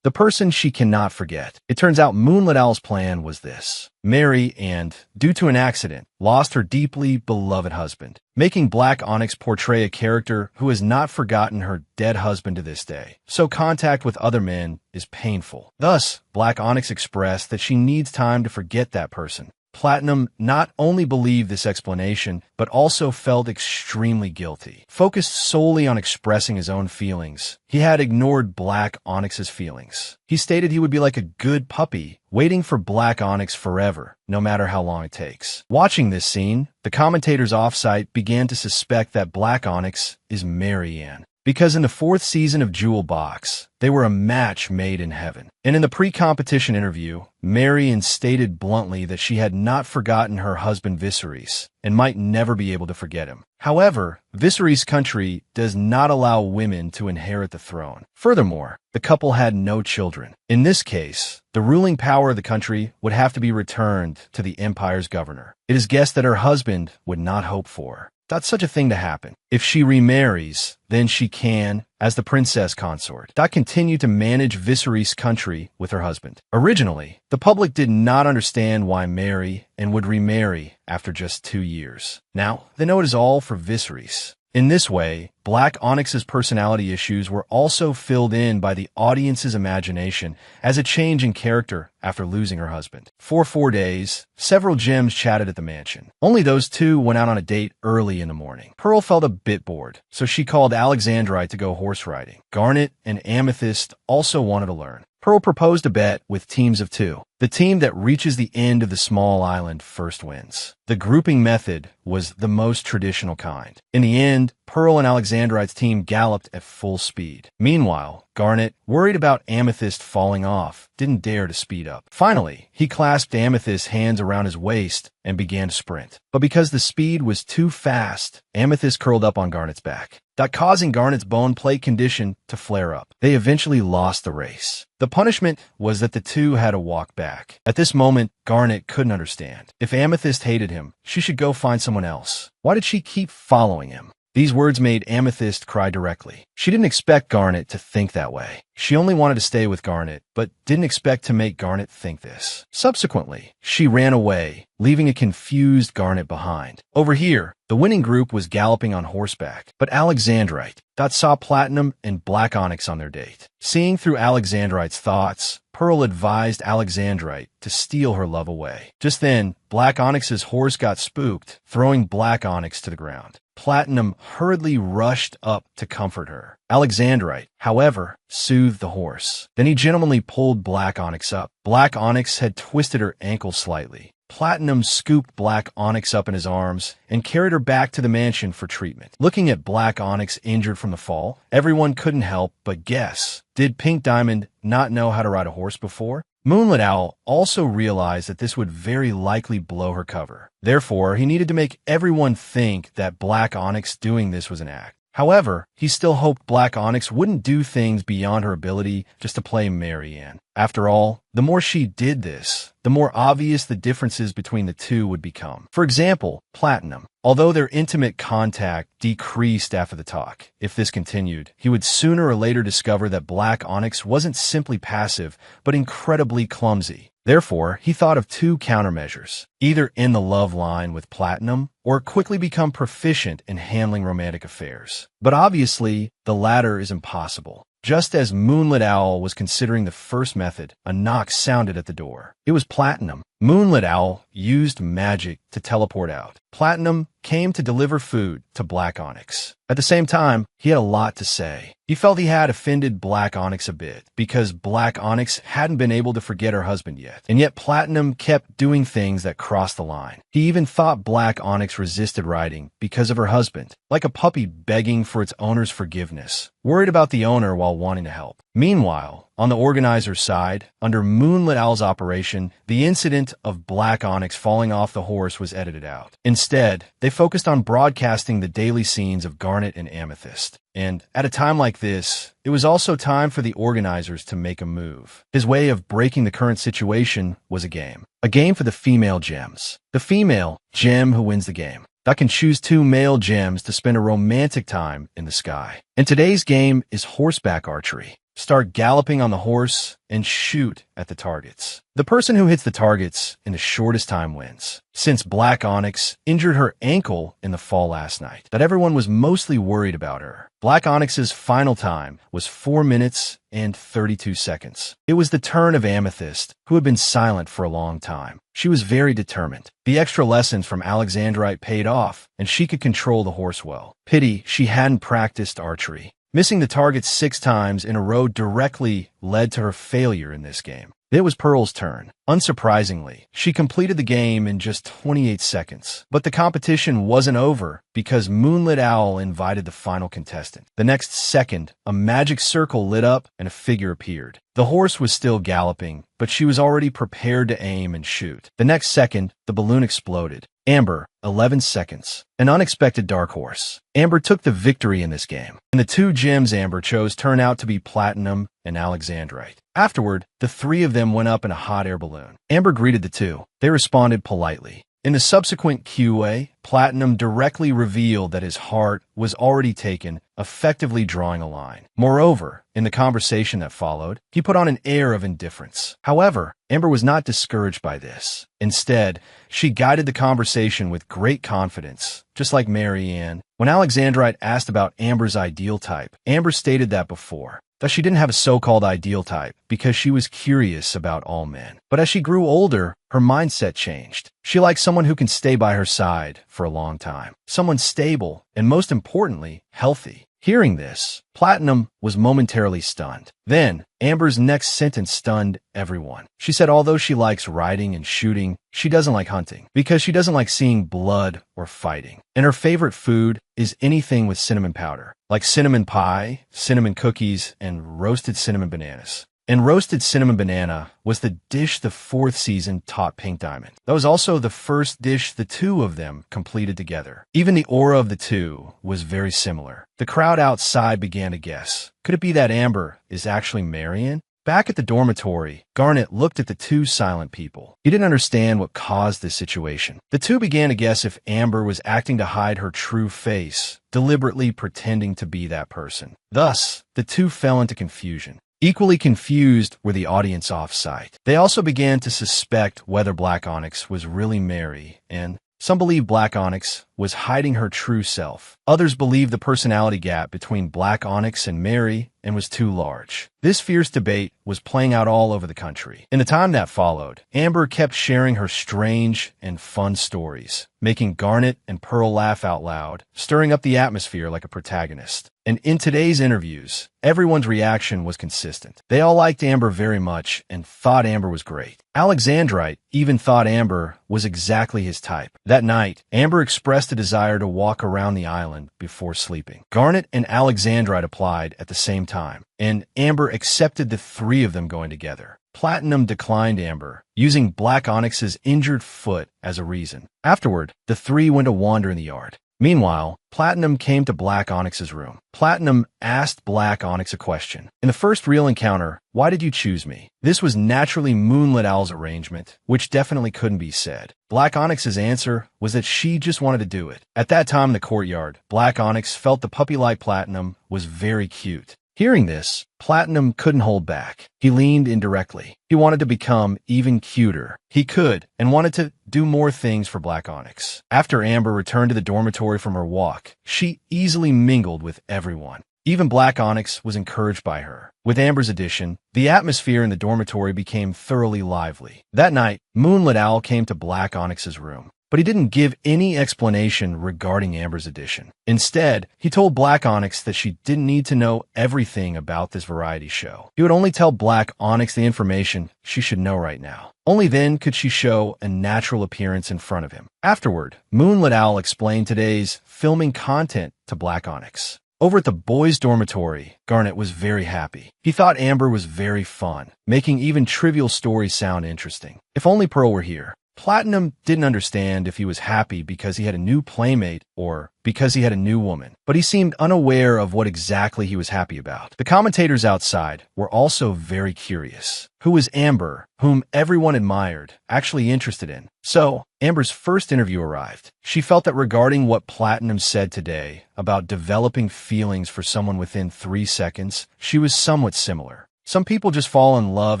the person she cannot forget. It turns out Moonlit Owl's plan was this: marry and, due to an accident, lost her deeply beloved husband, making Black Onyx portray a character who has not forgotten her dead husband to this day. So contact with other men is painful. Thus, Black Onyx expressed that she needs time to forget that person. Platinum not only believed this explanation, but also felt extremely guilty. Focused solely on expressing his own feelings, he had ignored Black Onyx's feelings. He stated he would be like a good puppy, waiting for Black Onyx forever, no matter how long it takes. Watching this scene, the commentators offsite began to suspect that Black Onyx is Marianne. Because in the 4th season of Jewel Box, they were a match made in heaven. And in the pre-competition interview, Marianne stated bluntly that she had not forgotten her husband Viserys and might never be able to forget him. However, Viserys' country does not allow women to inherit the throne. Furthermore, the couple had no children. In this case, the ruling power of the country would have to be returned to the empire's governor. It is guessed that her husband would not hope for such a thing to happen. If she remarries, then she can, as the princess consort, continue to manage Viserys' country with her husband. Originally, the public did not understand why marry and would remarry after just 2 years. Now, they know it is all for Viserys. In this way, Black Onyx's personality issues were also filled in by the audience's imagination as a change in character after losing her husband. For 4 days, several gems chatted at the mansion. Only those two went out on a date early in the morning. Pearl felt a bit bored, so she called Alexandrite to go horse riding. Garnet and Amethyst also wanted to learn. Pearl proposed a bet with teams of 2. The team that reaches the end of the small island first wins. The grouping method was the most traditional kind. In the end, Pearl and Alexandrite's team galloped at full speed. Meanwhile, Garnet, worried about Amethyst falling off, didn't dare to speed up. Finally, he clasped Amethyst's hands around his waist and began to sprint. But because the speed was too fast, Amethyst curled up on Garnet's back, causing Garnet's bone plate condition to flare up. They eventually lost the race. The punishment was that the two had to walk back. At this moment, Garnet couldn't understand. If Amethyst hated him, she should go find someone else. Why did she keep following him? These words made Amethyst cry directly. She didn't expect Garnet to think that way. She only wanted to stay with Garnet, but didn't expect to make Garnet think this. Subsequently, she ran away, leaving a confused Garnet behind. Over here, the winning group was galloping on horseback, but Alexandrite saw Platinum and Black Onyx on their date. Seeing through Alexandrite's thoughts, Pearl advised Alexandrite to steal her love away. Just then, Black Onyx's horse got spooked, throwing Black Onyx to the ground. Platinum hurriedly rushed up to comfort her. Alexandrite, however, soothed the horse. Then he gentlemanly pulled Black Onyx up. Black Onyx had twisted her ankle slightly. Platinum scooped Black Onyx up in his arms and carried her back to the mansion for treatment. Looking at Black Onyx injured from the fall, everyone couldn't help but guess. Did Pink Diamond not know how to ride a horse before? Moonlit Owl also realized that this would very likely blow her cover. Therefore, he needed to make everyone think that Black Onyx doing this was an act. However, he still hoped Black Onyx wouldn't do things beyond her ability just to play Marianne. After all, the more she did this, the more obvious the differences between the two would become. For example, Platinum. Although their intimate contact decreased after the talk, if this continued, he would sooner or later discover that black onyx wasn't simply passive, but incredibly clumsy. Therefore, he thought of two countermeasures: either end the love line with platinum, or quickly become proficient in handling romantic affairs. But obviously, the latter is impossible. Just as Moonlit Owl was considering the first method, a knock sounded at the door. It was Platinum. Moonlit Owl used magic to teleport out. Platinum came to deliver food to Black Onyx. At the same time, he had a lot to say. He felt he had offended Black Onyx a bit, because Black Onyx hadn't been able to forget her husband yet. And yet Platinum kept doing things that crossed the line. He even thought Black Onyx resisted riding because of her husband, like a puppy begging for its owner's forgiveness, worried about the owner while wanting to help. Meanwhile, on the organizer's side, under Moonlit Owl's operation, the incident of Black Onyx falling off the horse was edited out. Instead, they focused on broadcasting the daily scenes of Garnet and Amethyst. And at a time like this, it was also time for the organizers to make a move. His way of breaking the current situation was a game. A game for the female gems. The female gem who wins the game that can choose two male gems to spend a romantic time in the sky. And today's game is horseback archery. Start galloping on the horse and shoot at the targets. The person who hits the targets in the shortest time wins. Since Black Onyx injured her ankle in the fall last night, that everyone was mostly worried about her. Black Onyx's final time was 4 minutes and 32 seconds. It was the turn of Amethyst, who had been silent for a long time. She was very determined. The extra lessons from Alexandrite paid off, and she could control the horse well. Pity she hadn't practiced archery. Missing the target 6 times in a row directly led to her failure in this game. It was Pearl's turn. Unsurprisingly, she completed the game in just 28 seconds. But the competition wasn't over because Moonlit Owl invited the final contestant. The next second, a magic circle lit up and a figure appeared. The horse was still galloping, but she was already prepared to aim and shoot. The next second, the balloon exploded. Amber, 11 seconds. An unexpected dark horse. Amber took the victory in this game, and the two gems Amber chose turned out to be Platinum and Alexandrite. Afterward, the 3 of them went up in a hot air balloon. Amber greeted the 2. They responded politely. In the subsequent QA, Platinum directly revealed that his heart was already taken, effectively drawing a line. Moreover, in the conversation that followed, he put on an air of indifference. However, Amber was not discouraged by this. Instead, she guided the conversation with great confidence, just like Mary Ann. When Alexandrite asked about Amber's ideal type, Amber stated that before, that she didn't have a so-called ideal type because she was curious about all men. But as she grew older, her mindset changed. She liked someone who can stay by her side for a long time. Someone stable and, most importantly, healthy. Hearing this, Platinum was momentarily stunned. Then, Amber's next sentence stunned everyone. She said although she likes riding and shooting, she doesn't like hunting because she doesn't like seeing blood or fighting. And her favorite food is anything with cinnamon powder, like cinnamon pie, cinnamon cookies, and roasted cinnamon bananas. And roasted cinnamon banana was the dish the 4th season taught Pink Diamond. That was also the first dish the 2 of them completed together. Even the aura of the 2 was very similar. The crowd outside began to guess. Could it be that Amber is actually Marion? Back at the dormitory, Garnet looked at the 2 silent people. He didn't understand what caused this situation. The 2 began to guess if Amber was acting to hide her true face, deliberately pretending to be that person. Thus, the 2 fell into confusion. Equally confused were the audience off-site. They also began to suspect whether Black Onyx was really Mary, and some believed Black Onyx was hiding her true self. Others believed the personality gap between Black Onyx and Mary and was too large. This fierce debate was playing out all over the country. In the time that followed, Amber kept sharing her strange and fun stories, making Garnet and Pearl laugh out loud, stirring up the atmosphere like a protagonist. And in today's interviews, everyone's reaction was consistent. They all liked Amber very much and thought Amber was great. Alexandrite even thought Amber was exactly his type. That night, Amber expressed a desire to walk around the island before sleeping. Garnet and Alexandrite applied at the same time, and Amber accepted the 3 of them going together. Platinum declined Amber, using Black Onyx's injured foot as a reason. Afterward, the 3 went to wander in the yard. Meanwhile, Platinum came to Black Onyx's room. Platinum asked Black Onyx a question. In the first real encounter, why did you choose me? This was naturally Moonlit Owl's arrangement, which definitely couldn't be said. Black Onyx's answer was that she just wanted to do it. At that time in the courtyard, Black Onyx felt the puppy-like Platinum was very cute. Hearing this, Platinum couldn't hold back. He leaned in directly. He wanted to become even cuter. He could, and wanted to do more things for Black Onyx. After Amber returned to the dormitory from her walk, she easily mingled with everyone. Even Black Onyx was encouraged by her. With Amber's addition, the atmosphere in the dormitory became thoroughly lively. That night, Moonlit Owl came to Black Onyx's room, but he didn't give any explanation regarding Amber's addition. Instead, he told Black Onyx that she didn't need to know everything about this variety show. He would only tell Black Onyx the information she should know right now. Only then could she show a natural appearance in front of him. Afterward, Moonlit Owl explained today's filming content to Black Onyx. Over at the boys' dormitory, Garnet was very happy. He thought Amber was very fun, making even trivial stories sound interesting. If only Pearl were here. Platinum didn't understand if he was happy because he had a new playmate or because he had a new woman, but he seemed unaware of what exactly he was happy about. The commentators outside were also very curious. Who was Amber, whom everyone admired, actually interested in? So, Amber's first interview arrived. She felt that regarding what Platinum said today about developing feelings for someone within 3 seconds, she was somewhat similar. Some people just fall in love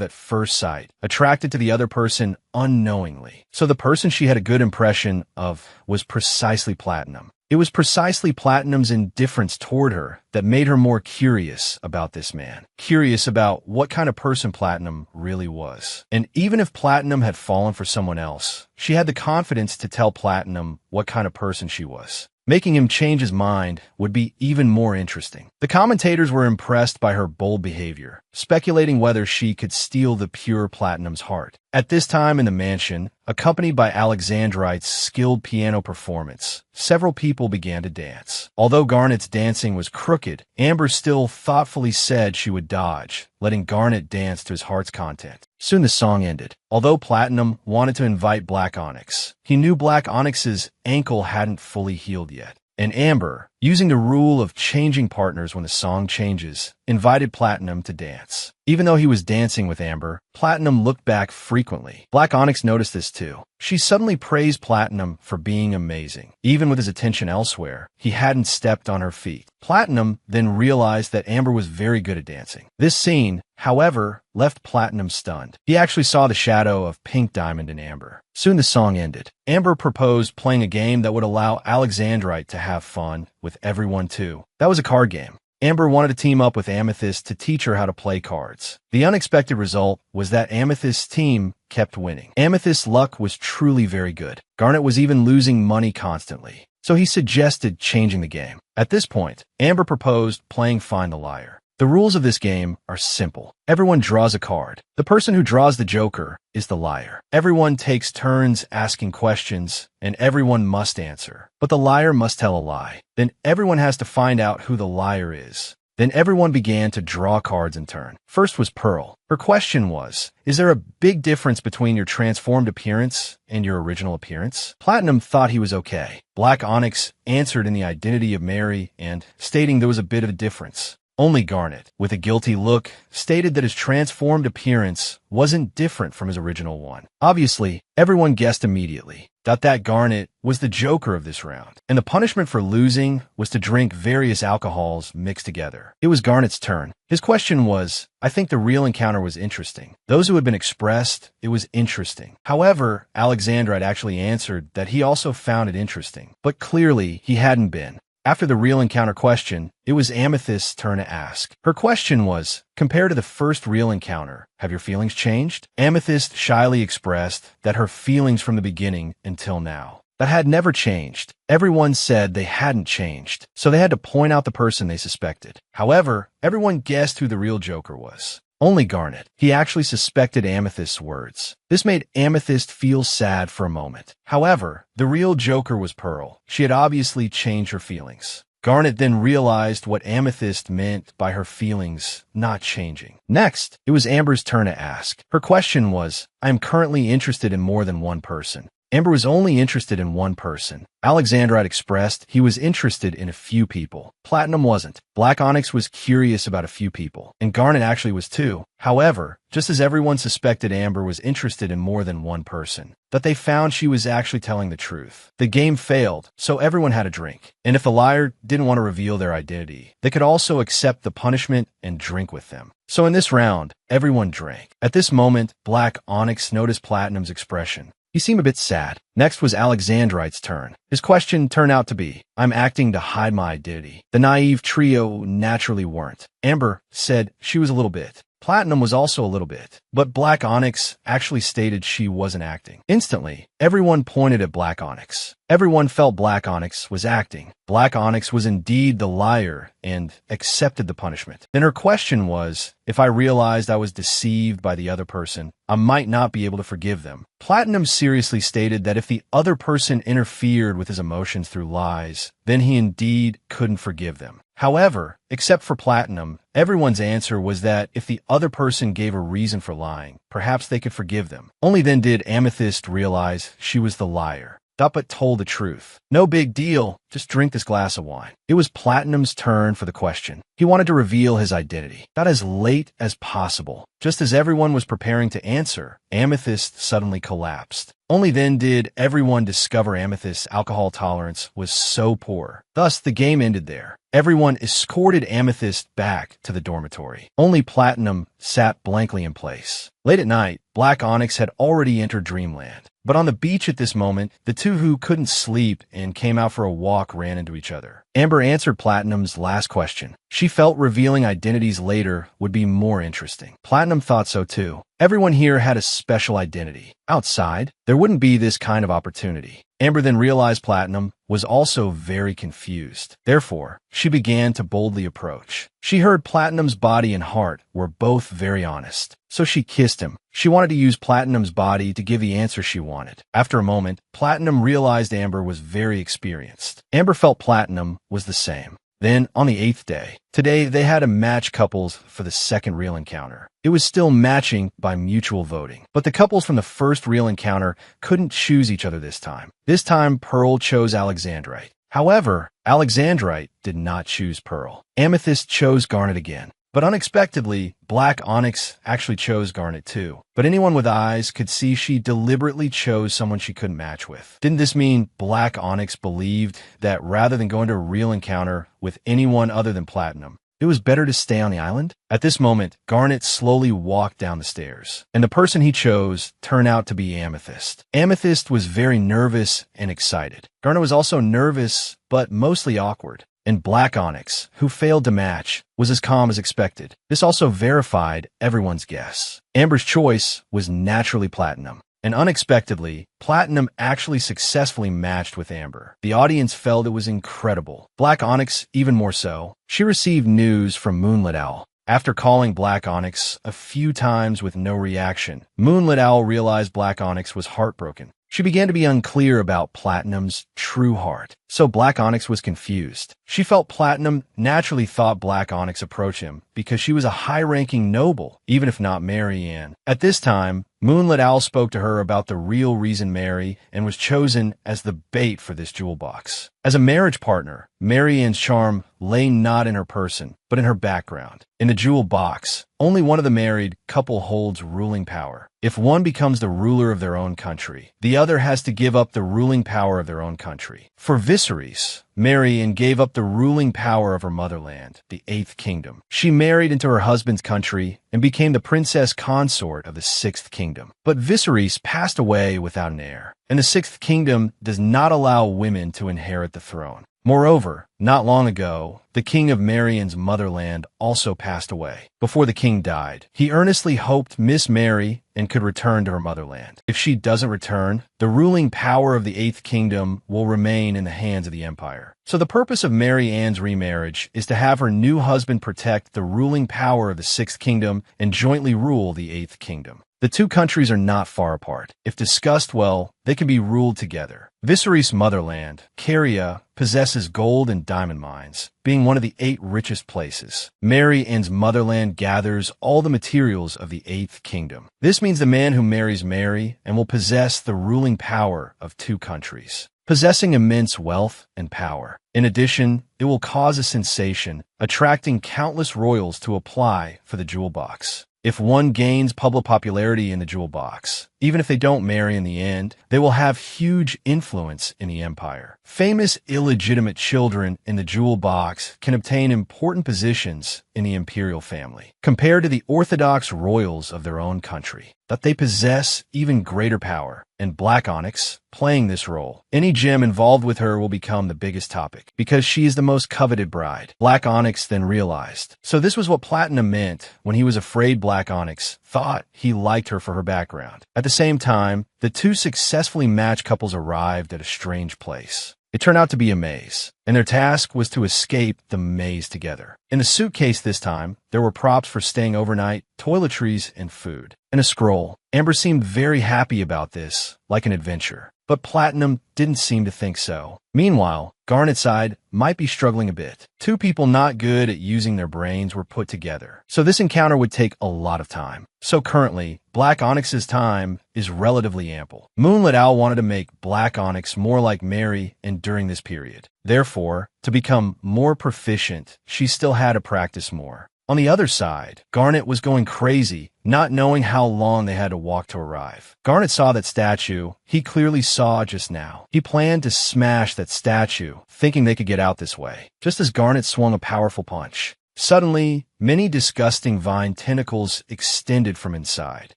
at first sight, attracted to the other person unknowingly. So the person she had a good impression of was precisely Platinum. It was precisely Platinum's indifference toward her that made her more curious about this man. Curious about what kind of person Platinum really was. And even if Platinum had fallen for someone else, she had the confidence to tell Platinum what kind of person she was. Making him change his mind would be even more interesting. The commentators were impressed by her bold behavior, speculating whether she could steal the pure Platinum's heart. At this time in the mansion, accompanied by Alexandrite's skilled piano performance, several people began to dance. Although Garnet's dancing was crooked, Amber still thoughtfully said she would dodge, letting Garnet dance to his heart's content. Soon the song ended. Although Platinum wanted to invite Black Onyx, he knew Black Onyx's ankle hadn't fully healed yet. And Amber, using the rule of changing partners when the song changes, invited Platinum to dance. Even though he was dancing with Amber, Platinum looked back frequently. Black Onyx noticed this too. She suddenly praised Platinum for being amazing. Even with his attention elsewhere, he hadn't stepped on her feet. Platinum then realized that Amber was very good at dancing. This scene, however, left Platinum stunned. He actually saw the shadow of Pink Diamond in Amber. Soon the song ended. Amber proposed playing a game that would allow Alexandrite to have fun with everyone too. That was a card game. Amber wanted to team up with Amethyst to teach her how to play cards. The unexpected result was that Amethyst's team kept winning. Amethyst's luck was truly very good. Garnet was even losing money constantly. So he suggested changing the game. At this point, Amber proposed playing Find the Liar. The rules of this game are simple. Everyone draws a card. The person who draws the joker is the liar. Everyone takes turns asking questions, and everyone must answer. But the liar must tell a lie. Then everyone has to find out who the liar is. Then everyone began to draw cards in turn. First was Pearl. Her question was, is there a big difference between your transformed appearance and your original appearance? Platinum thought he was okay. Black Onyx answered in the identity of Mary and, stating there was a bit of a difference. Only Garnet, with a guilty look, stated that his transformed appearance wasn't different from his original one. Obviously, everyone guessed immediately that Garnet was the joker of this round, and the punishment for losing was to drink various alcohols mixed together. It was Garnet's turn. His question was, I think the real encounter was interesting. Those who had been expressed, it was interesting. However, Alexandrite actually answered that he also found it interesting, but clearly he hadn't been. After the real encounter question, it was Amethyst's turn to ask. Her question was, compared to the first real encounter, have your feelings changed? Amethyst shyly expressed that her feelings from the beginning until now, that had never changed. Everyone said they hadn't changed, so they had to point out the person they suspected. However, everyone guessed who the real joker was. Only Garnet. He actually suspected Amethyst's words. This made Amethyst feel sad for a moment. However, the real joker was Pearl. She had obviously changed her feelings. Garnet then realized what Amethyst meant by her feelings not changing. Next, it was Amber's turn to ask. Her question was, I am currently interested in more than one person. Amber was only interested in one person. Alexandrite expressed he was interested in a few people. Platinum wasn't. Black Onyx was curious about a few people, and Garnet actually was too. However, just as everyone suspected Amber was interested in more than one person, that they found she was actually telling the truth. The game failed, so everyone had a drink. And if the liar didn't want to reveal their identity, they could also accept the punishment and drink with them. So in this round, everyone drank. At this moment, Black Onyx noticed Platinum's expression. He seemed a bit sad. Next was Alexandrite's turn. His question turned out to be, I'm acting to hide my identity. The naive trio naturally weren't. Amber said she was a little bit. Platinum was also a little bit. But Black Onyx actually stated she wasn't acting. Instantly, everyone pointed at Black Onyx. Everyone felt Black Onyx was acting. Black Onyx was indeed the liar and accepted the punishment. Then her question was, if I realized I was deceived by the other person, I might not be able to forgive them. Platinum seriously stated that if the other person interfered with his emotions through lies, then he indeed couldn't forgive them. However, except for Platinum, everyone's answer was that if the other person gave a reason for lying, perhaps they could forgive them. Only then did Amethyst realize she was the liar. But told the truth. No big deal, just drink this glass of wine. It was Platinum's turn for the question. He wanted to reveal his identity. Got as late as possible. Just as everyone was preparing to answer, Amethyst suddenly collapsed. Only then did everyone discover Amethyst's alcohol tolerance was so poor. Thus, the game ended there. Everyone escorted Amethyst back to the dormitory. Only Platinum sat blankly in place. Late at night, Black Onyx had already entered Dreamland. But on the beach at this moment, the two who couldn't sleep and came out for a walk ran into each other. Amber answered Platinum's last question. She felt revealing identities later would be more interesting. Platinum thought so too. Everyone here had a special identity. Outside, there wouldn't be this kind of opportunity. Amber then realized Platinum was also very confused. Therefore, she began to boldly approach. She heard Platinum's body and heart were both very honest. So she kissed him. She wanted to use Platinum's body to give the answer she wanted. After a moment, Platinum realized Amber was very experienced. Amber felt Platinum was the same. Then, on the 8th day, today they had to match couples for the second real encounter. It was still matching by mutual voting. But the couples from the first real encounter couldn't choose each other this time. This time, Pearl chose Alexandrite. However, Alexandrite did not choose Pearl. Amethyst chose Garnet again. But unexpectedly, Black Onyx actually chose Garnet too. But anyone with eyes could see she deliberately chose someone she couldn't match with. Didn't this mean Black Onyx believed that rather than going to a real encounter with anyone other than Platinum, it was better to stay on the island? At this moment, Garnet slowly walked down the stairs, and the person he chose turned out to be Amethyst. Amethyst was very nervous and excited. Garnet was also nervous, but mostly awkward. And Black Onyx, who failed to match, was as calm as expected. This also verified everyone's guess. Amber's choice was naturally Platinum. And unexpectedly, Platinum actually successfully matched with Amber. The audience felt it was incredible. Black Onyx even more so. She received news from Moonlit Owl. After calling Black Onyx a few times with no reaction, Moonlit Owl realized Black Onyx was heartbroken. She began to be unclear about Platinum's true heart. So Black Onyx was confused. She felt Platinum naturally thought Black Onyx approach him because she was a high-ranking noble, even if not Mary Ann. At this time, Moonlit Owl spoke to her about the real reason Mary and was chosen as the bait for this jewel box. As a marriage partner, Mary Ann's charm lay not in her person, but in her background. In the jewel box, only one of the married couple holds ruling power. If one becomes the ruler of their own country, the other has to give up the ruling power of their own country. For Viserys, Mary Ann gave up the ruling power of her motherland, the 8th Kingdom. She married into her husband's country and became the princess consort of the 6th Kingdom. But Viserys passed away without an heir, and the 6th Kingdom does not allow women to inherit the throne. Moreover, not long ago, the king of Mary Ann's motherland also passed away. Before the king died, he earnestly hoped Miss Mary Ann could return to her motherland. If she doesn't return, the ruling power of the 8th Kingdom will remain in the hands of the empire. So the purpose of Mary Ann's remarriage is to have her new husband protect the ruling power of the 6th Kingdom and jointly rule the 8th Kingdom. The two countries are not far apart. If discussed well, they can be ruled together. Viserys' motherland, Caria, possesses gold and diamond mines, being one of the 8 richest places. Mary-Ann's motherland gathers all the materials of the 8th kingdom. This means the man who marries Mary and will possess the ruling power of 2 countries, possessing immense wealth and power. In addition, it will cause a sensation, attracting countless royals to apply for the jewel box. If one gains public popularity in the jewel box, even if they don't marry in the end, they will have huge influence in the empire. Famous illegitimate children in the jewel box can obtain important positions in the imperial family, compared to the orthodox royals of their own country, that they possess even greater power. And Black Onyx, playing this role, any gem involved with her will become the biggest topic, because she is the most coveted bride. Black Onyx then realized. So this was what Platinum meant when he was afraid Black Onyx thought he liked her for her background. At the same time, the 2 successfully matched couples arrived at a strange place. It turned out to be a maze, and their task was to escape the maze together. In the suitcase this time, there were props for staying overnight, toiletries, and food, and a scroll. Amber seemed very happy about this, like an adventure. But Platinum didn't seem to think so. Meanwhile, Garnet's side might be struggling a bit. 2 people not good at using their brains were put together, so this encounter would take a lot of time. So currently, Black Onyx's time is relatively ample. Moonlit Owl wanted to make Black Onyx more like Mary and during this period. Therefore, to become more proficient, she still had to practice more. On the other side, Garnet was going crazy, not knowing how long they had to walk to arrive. Garnet saw that statue he clearly saw just now. He planned to smash that statue, thinking they could get out this way, just as Garnet swung a powerful punch. Suddenly, many disgusting vine tentacles extended from inside.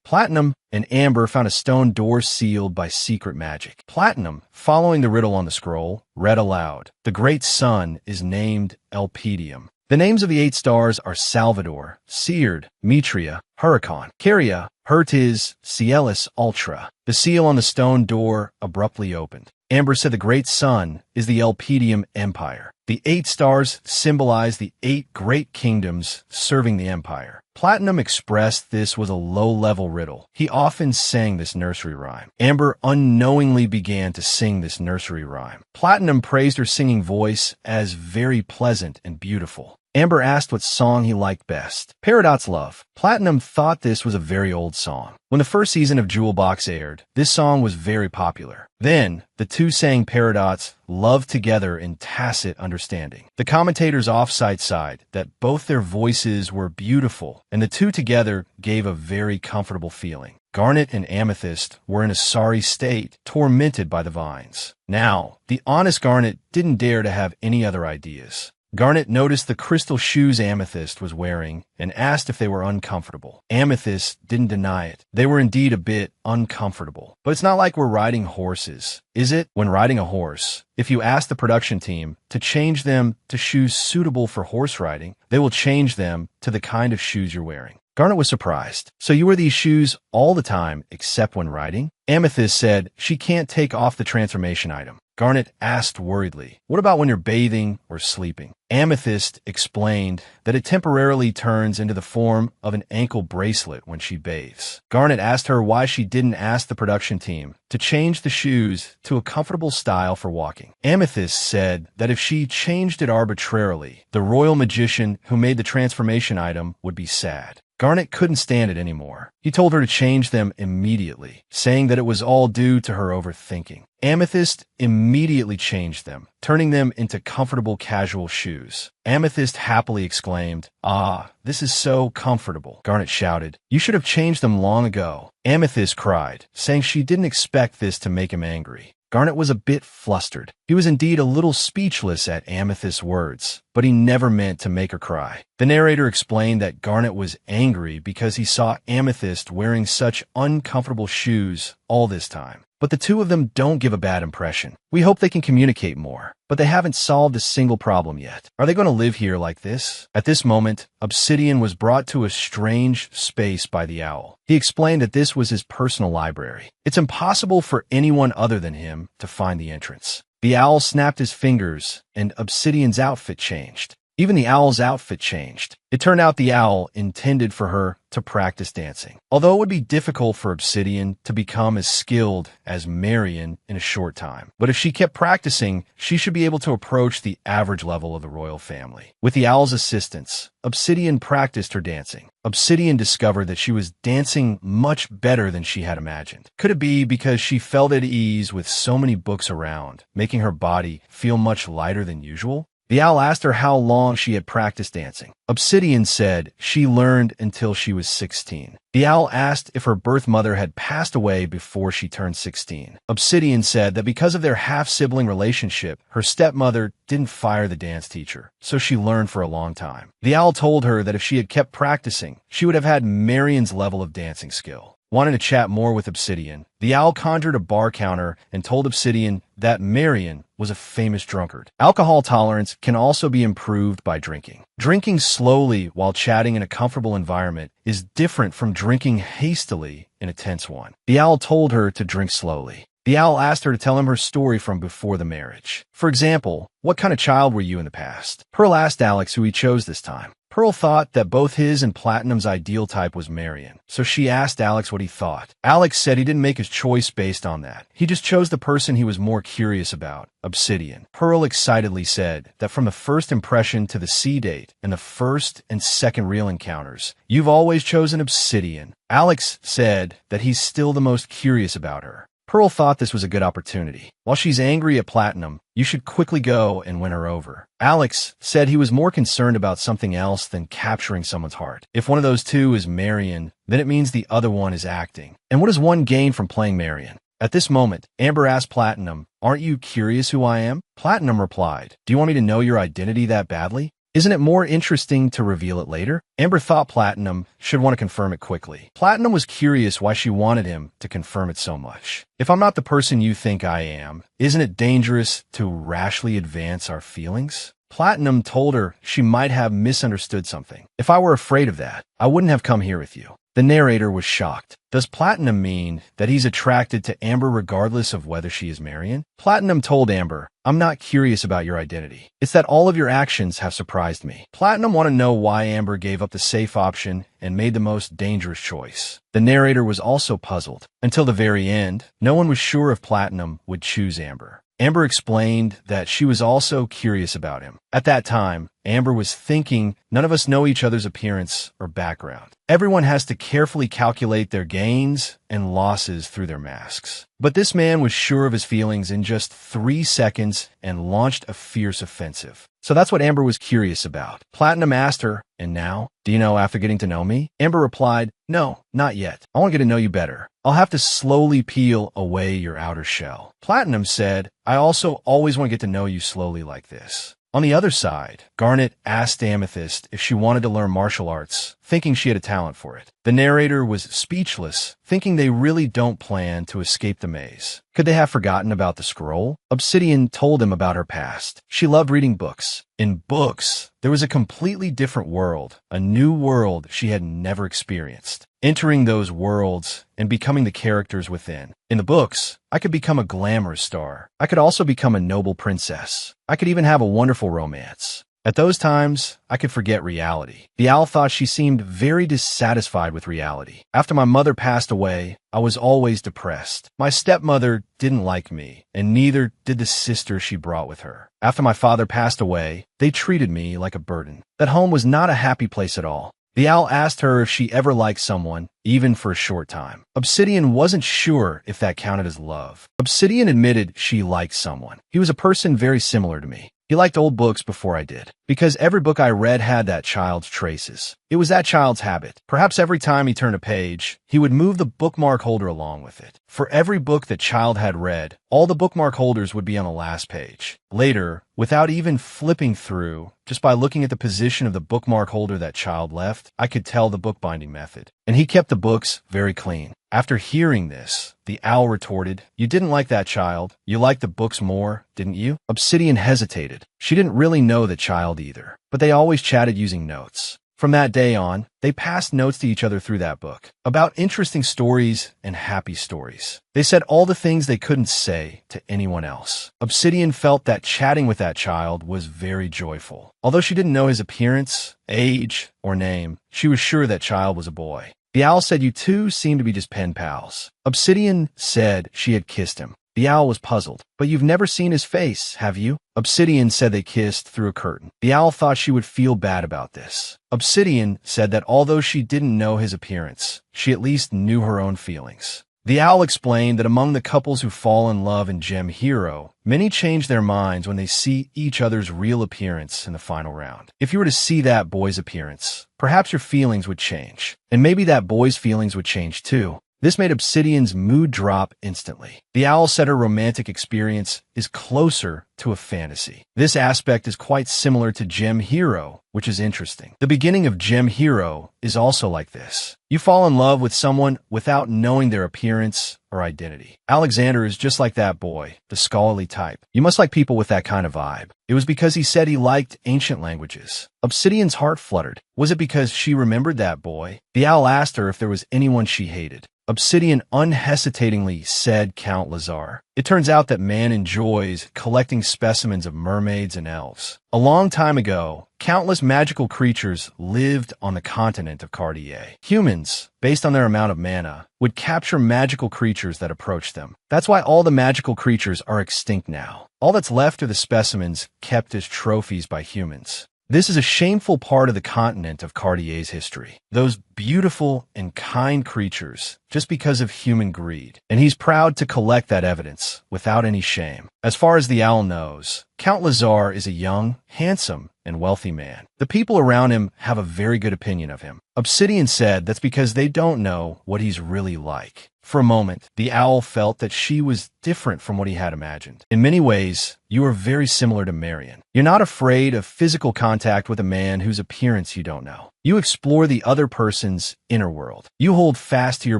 Platinum and Amber found a stone door sealed by secret magic. Platinum, following the riddle on the scroll, read aloud. The great sun is named Elpedium. The names of the 8 stars are Salvador, Seared, Mitria, Huracan, Caria, Hertiz, Cielis Ultra. The seal on the stone door abruptly opened. Amber said the great sun is the Elpedium Empire. The 8 stars symbolize the 8 great kingdoms serving the empire. Platinum expressed this was a low-level riddle. He often sang this nursery rhyme. Amber unknowingly began to sing this nursery rhyme. Platinum praised her singing voice as very pleasant and beautiful. Amber asked what song he liked best. Peridot's Love. Platinum thought this was a very old song. When the first season of Jewel Box aired, this song was very popular. Then, the 2 sang Peridot's Love together in tacit understanding. The commentators off-site sighed that both their voices were beautiful, and the 2 together gave a very comfortable feeling. Garnet and Amethyst were in a sorry state, tormented by the vines. Now, the honest Garnet didn't dare to have any other ideas. Garnet noticed the crystal shoes Amethyst was wearing and asked if they were uncomfortable. Amethyst didn't deny it. They were indeed a bit uncomfortable. But it's not like we're riding horses, is it? When riding a horse, if you ask the production team to change them to shoes suitable for horse riding, they will change them to the kind of shoes you're wearing. Garnet was surprised. So you wear these shoes all the time except when riding? Amethyst said she can't take off the transformation item. Garnet asked worriedly, what about when you're bathing or sleeping? Amethyst explained that it temporarily turns into the form of an ankle bracelet when she bathes. Garnet asked her why she didn't ask the production team to change the shoes to a comfortable style for walking. Amethyst said that if she changed it arbitrarily, the royal magician who made the transformation item would be sad. Garnet couldn't stand it anymore. He told her to change them immediately, saying that it was all due to her overthinking. Amethyst immediately changed them, turning them into comfortable casual shoes. Amethyst happily exclaimed, "Ah, this is so comfortable." Garnet shouted, "You should have changed them long ago." Amethyst cried, saying she didn't expect this to make him angry. Garnet was a bit flustered. He was indeed a little speechless at Amethyst's words, but he never meant to make her cry. The narrator explained that Garnet was angry because he saw Amethyst wearing such uncomfortable shoes all this time. But the 2 of them don't give a bad impression. We hope they can communicate more, but they haven't solved a single problem yet. Are they going to live here like this? At this moment, Obsidian was brought to a strange space by the owl. He explained that this was his personal library. It's impossible for anyone other than him to find the entrance. The owl snapped his fingers, and Obsidian's outfit changed. Even the owl's outfit changed. It turned out the owl intended for her to practice dancing. Although it would be difficult for Obsidian to become as skilled as Marion in a short time. But if she kept practicing, she should be able to approach the average level of the royal family. With the owl's assistance, Obsidian practiced her dancing. Obsidian discovered that she was dancing much better than she had imagined. Could it be because she felt at ease with so many books around, making her body feel much lighter than usual? The owl asked her how long she had practiced dancing. Obsidian said she learned until she was 16. The owl asked if her birth mother had passed away before she turned 16. Obsidian said that because of their half-sibling relationship, her stepmother didn't fire the dance teacher, so she learned for a long time. The owl told her that if she had kept practicing, she would have had Marion's level of dancing skill. Wanting to chat more with Obsidian, the owl conjured a bar counter and told Obsidian that Marion was a famous drunkard. Alcohol tolerance can also be improved by drinking. Drinking slowly while chatting in a comfortable environment is different from drinking hastily in a tense one. The owl told her to drink slowly. The owl asked her to tell him her story from before the marriage. For example, what kind of child were you in the past? Pearl asked Alex who he chose this time. Pearl thought that both his and Platinum's ideal type was Marion, so she asked Alex what he thought. Alex said he didn't make his choice based on that. He just chose the person he was more curious about, Obsidian. Pearl excitedly said that from the first impression to the sea date and the first and second real encounters, you've always chosen Obsidian. Alex said that he's still the most curious about her. Pearl thought this was a good opportunity. While she's angry at Platinum, you should quickly go and win her over. Alex said he was more concerned about something else than capturing someone's heart. If one of those two is Marion, then it means the other one is acting. And what does one gain from playing Marion? At this moment, Amber asked Platinum, "Aren't you curious who I am?" Platinum replied, "Do you want me to know your identity that badly? Isn't it more interesting to reveal it later?" Amber thought Platinum should want to confirm it quickly. Platinum was curious why she wanted him to confirm it so much. "If I'm not the person you think I am, isn't it dangerous to rashly advance our feelings?" Platinum told her she might have misunderstood something. "If I were afraid of that, I wouldn't have come here with you." The narrator was shocked. Does Platinum mean that he's attracted to Amber regardless of whether she is Marion? Platinum told Amber, "I'm not curious about your identity. It's that all of your actions have surprised me." Platinum wanted to know why Amber gave up the safe option and made the most dangerous choice. The narrator was also puzzled. Until the very end, no one was sure if Platinum would choose Amber. Amber explained that she was also curious about him. At that time, Amber was thinking, none of us know each other's appearance or background. Everyone has to carefully calculate their gains and losses through their masks. But this man was sure of his feelings in just 3 seconds and launched a fierce offensive. So that's what Amber was curious about. Platinum asked her, "And now? Do you know after getting to know me?" Amber replied, "No, not yet. I want to get to know you better. I'll have to slowly peel away your outer shell." Platinum said, "I also always want to get to know you slowly like this." On the other side, Garnet asked Amethyst if she wanted to learn martial arts, thinking she had a talent for it. The narrator was speechless, thinking they really don't plan to escape the maze. Could they have forgotten about the scroll? Obsidian told him about her past. She loved reading books. In books, there was a completely different world, a new world she had never experienced. Entering those worlds and becoming the characters within. In the books, I could become a glamorous star. I could also become a noble princess. I could even have a wonderful romance. At those times, I could forget reality. The owl thought she seemed very dissatisfied with reality. After my mother passed away, I was always depressed. My stepmother didn't like me, and neither did the sister she brought with her. After my father passed away, they treated me like a burden. That home was not a happy place at all. The owl asked her if she ever liked someone, even for a short time. Obsidian wasn't sure if that counted as love. Obsidian admitted she liked someone. He was a person very similar to me. He liked old books before I did, because every book I read had that child's traces. It was that child's habit. Perhaps every time he turned a page, he would move the bookmark holder along with it. For every book the child had read, all the bookmark holders would be on the last page. Later, without even flipping through, just by looking at the position of the bookmark holder that child left, I could tell the bookbinding method. And he kept the books very clean. After hearing this, the owl retorted, "You didn't like that child. You liked the books more, didn't you?" Obsidian hesitated. She didn't really know the child either, but they always chatted using notes. From that day on, they passed notes to each other through that book about interesting stories and happy stories. They said all the things they couldn't say to anyone else. Obsidian felt that chatting with that child was very joyful. Although she didn't know his appearance, age, or name, she was sure that child was a boy. The owl said you two seemed to be just pen pals. Obsidian said she had kissed him. The owl was puzzled. But you've never seen his face, have you? Obsidian said they kissed through a curtain. The owl thought she would feel bad about this. Obsidian said that although she didn't know his appearance, she at least knew her own feelings. The owl explained that among the couples who fall in love in Gem Hero, many change their minds when they see each other's real appearance in the final round. If you were to see that boy's appearance, perhaps your feelings would change. And maybe that boy's feelings would change too. This made Obsidian's mood drop instantly. The owl said her romantic experience is closer to a fantasy. This aspect is quite similar to Gem Hero, which is interesting. The beginning of Gem Hero is also like this. You fall in love with someone without knowing their appearance or identity. Alexander is just like that boy, the scholarly type. You must like people with that kind of vibe. It was because he said he liked ancient languages. Obsidian's heart fluttered. Was it because she remembered that boy? The owl asked her if there was anyone she hated. Obsidian unhesitatingly said Count Lazar. It turns out that man enjoys collecting specimens of mermaids and elves. A long time ago, countless magical creatures lived on the continent of Cartier. Humans, based on their amount of mana, would capture magical creatures that approached them. That's why all the magical creatures are extinct now. All that's left are the specimens kept as trophies by humans. This is a shameful part of the continent of Cartier's history. Those beautiful and kind creatures, just because of human greed. And he's proud to collect that evidence without any shame. As far as the owl knows, Count Lazar is a young, handsome, and wealthy man. The people around him have a very good opinion of him. Obsidian said that's because they don't know what he's really like. For a moment, the owl felt that she was different from what he had imagined. In many ways, you are very similar to Marion. You're not afraid of physical contact with a man whose appearance you don't know. You explore the other person's inner world. You hold fast to your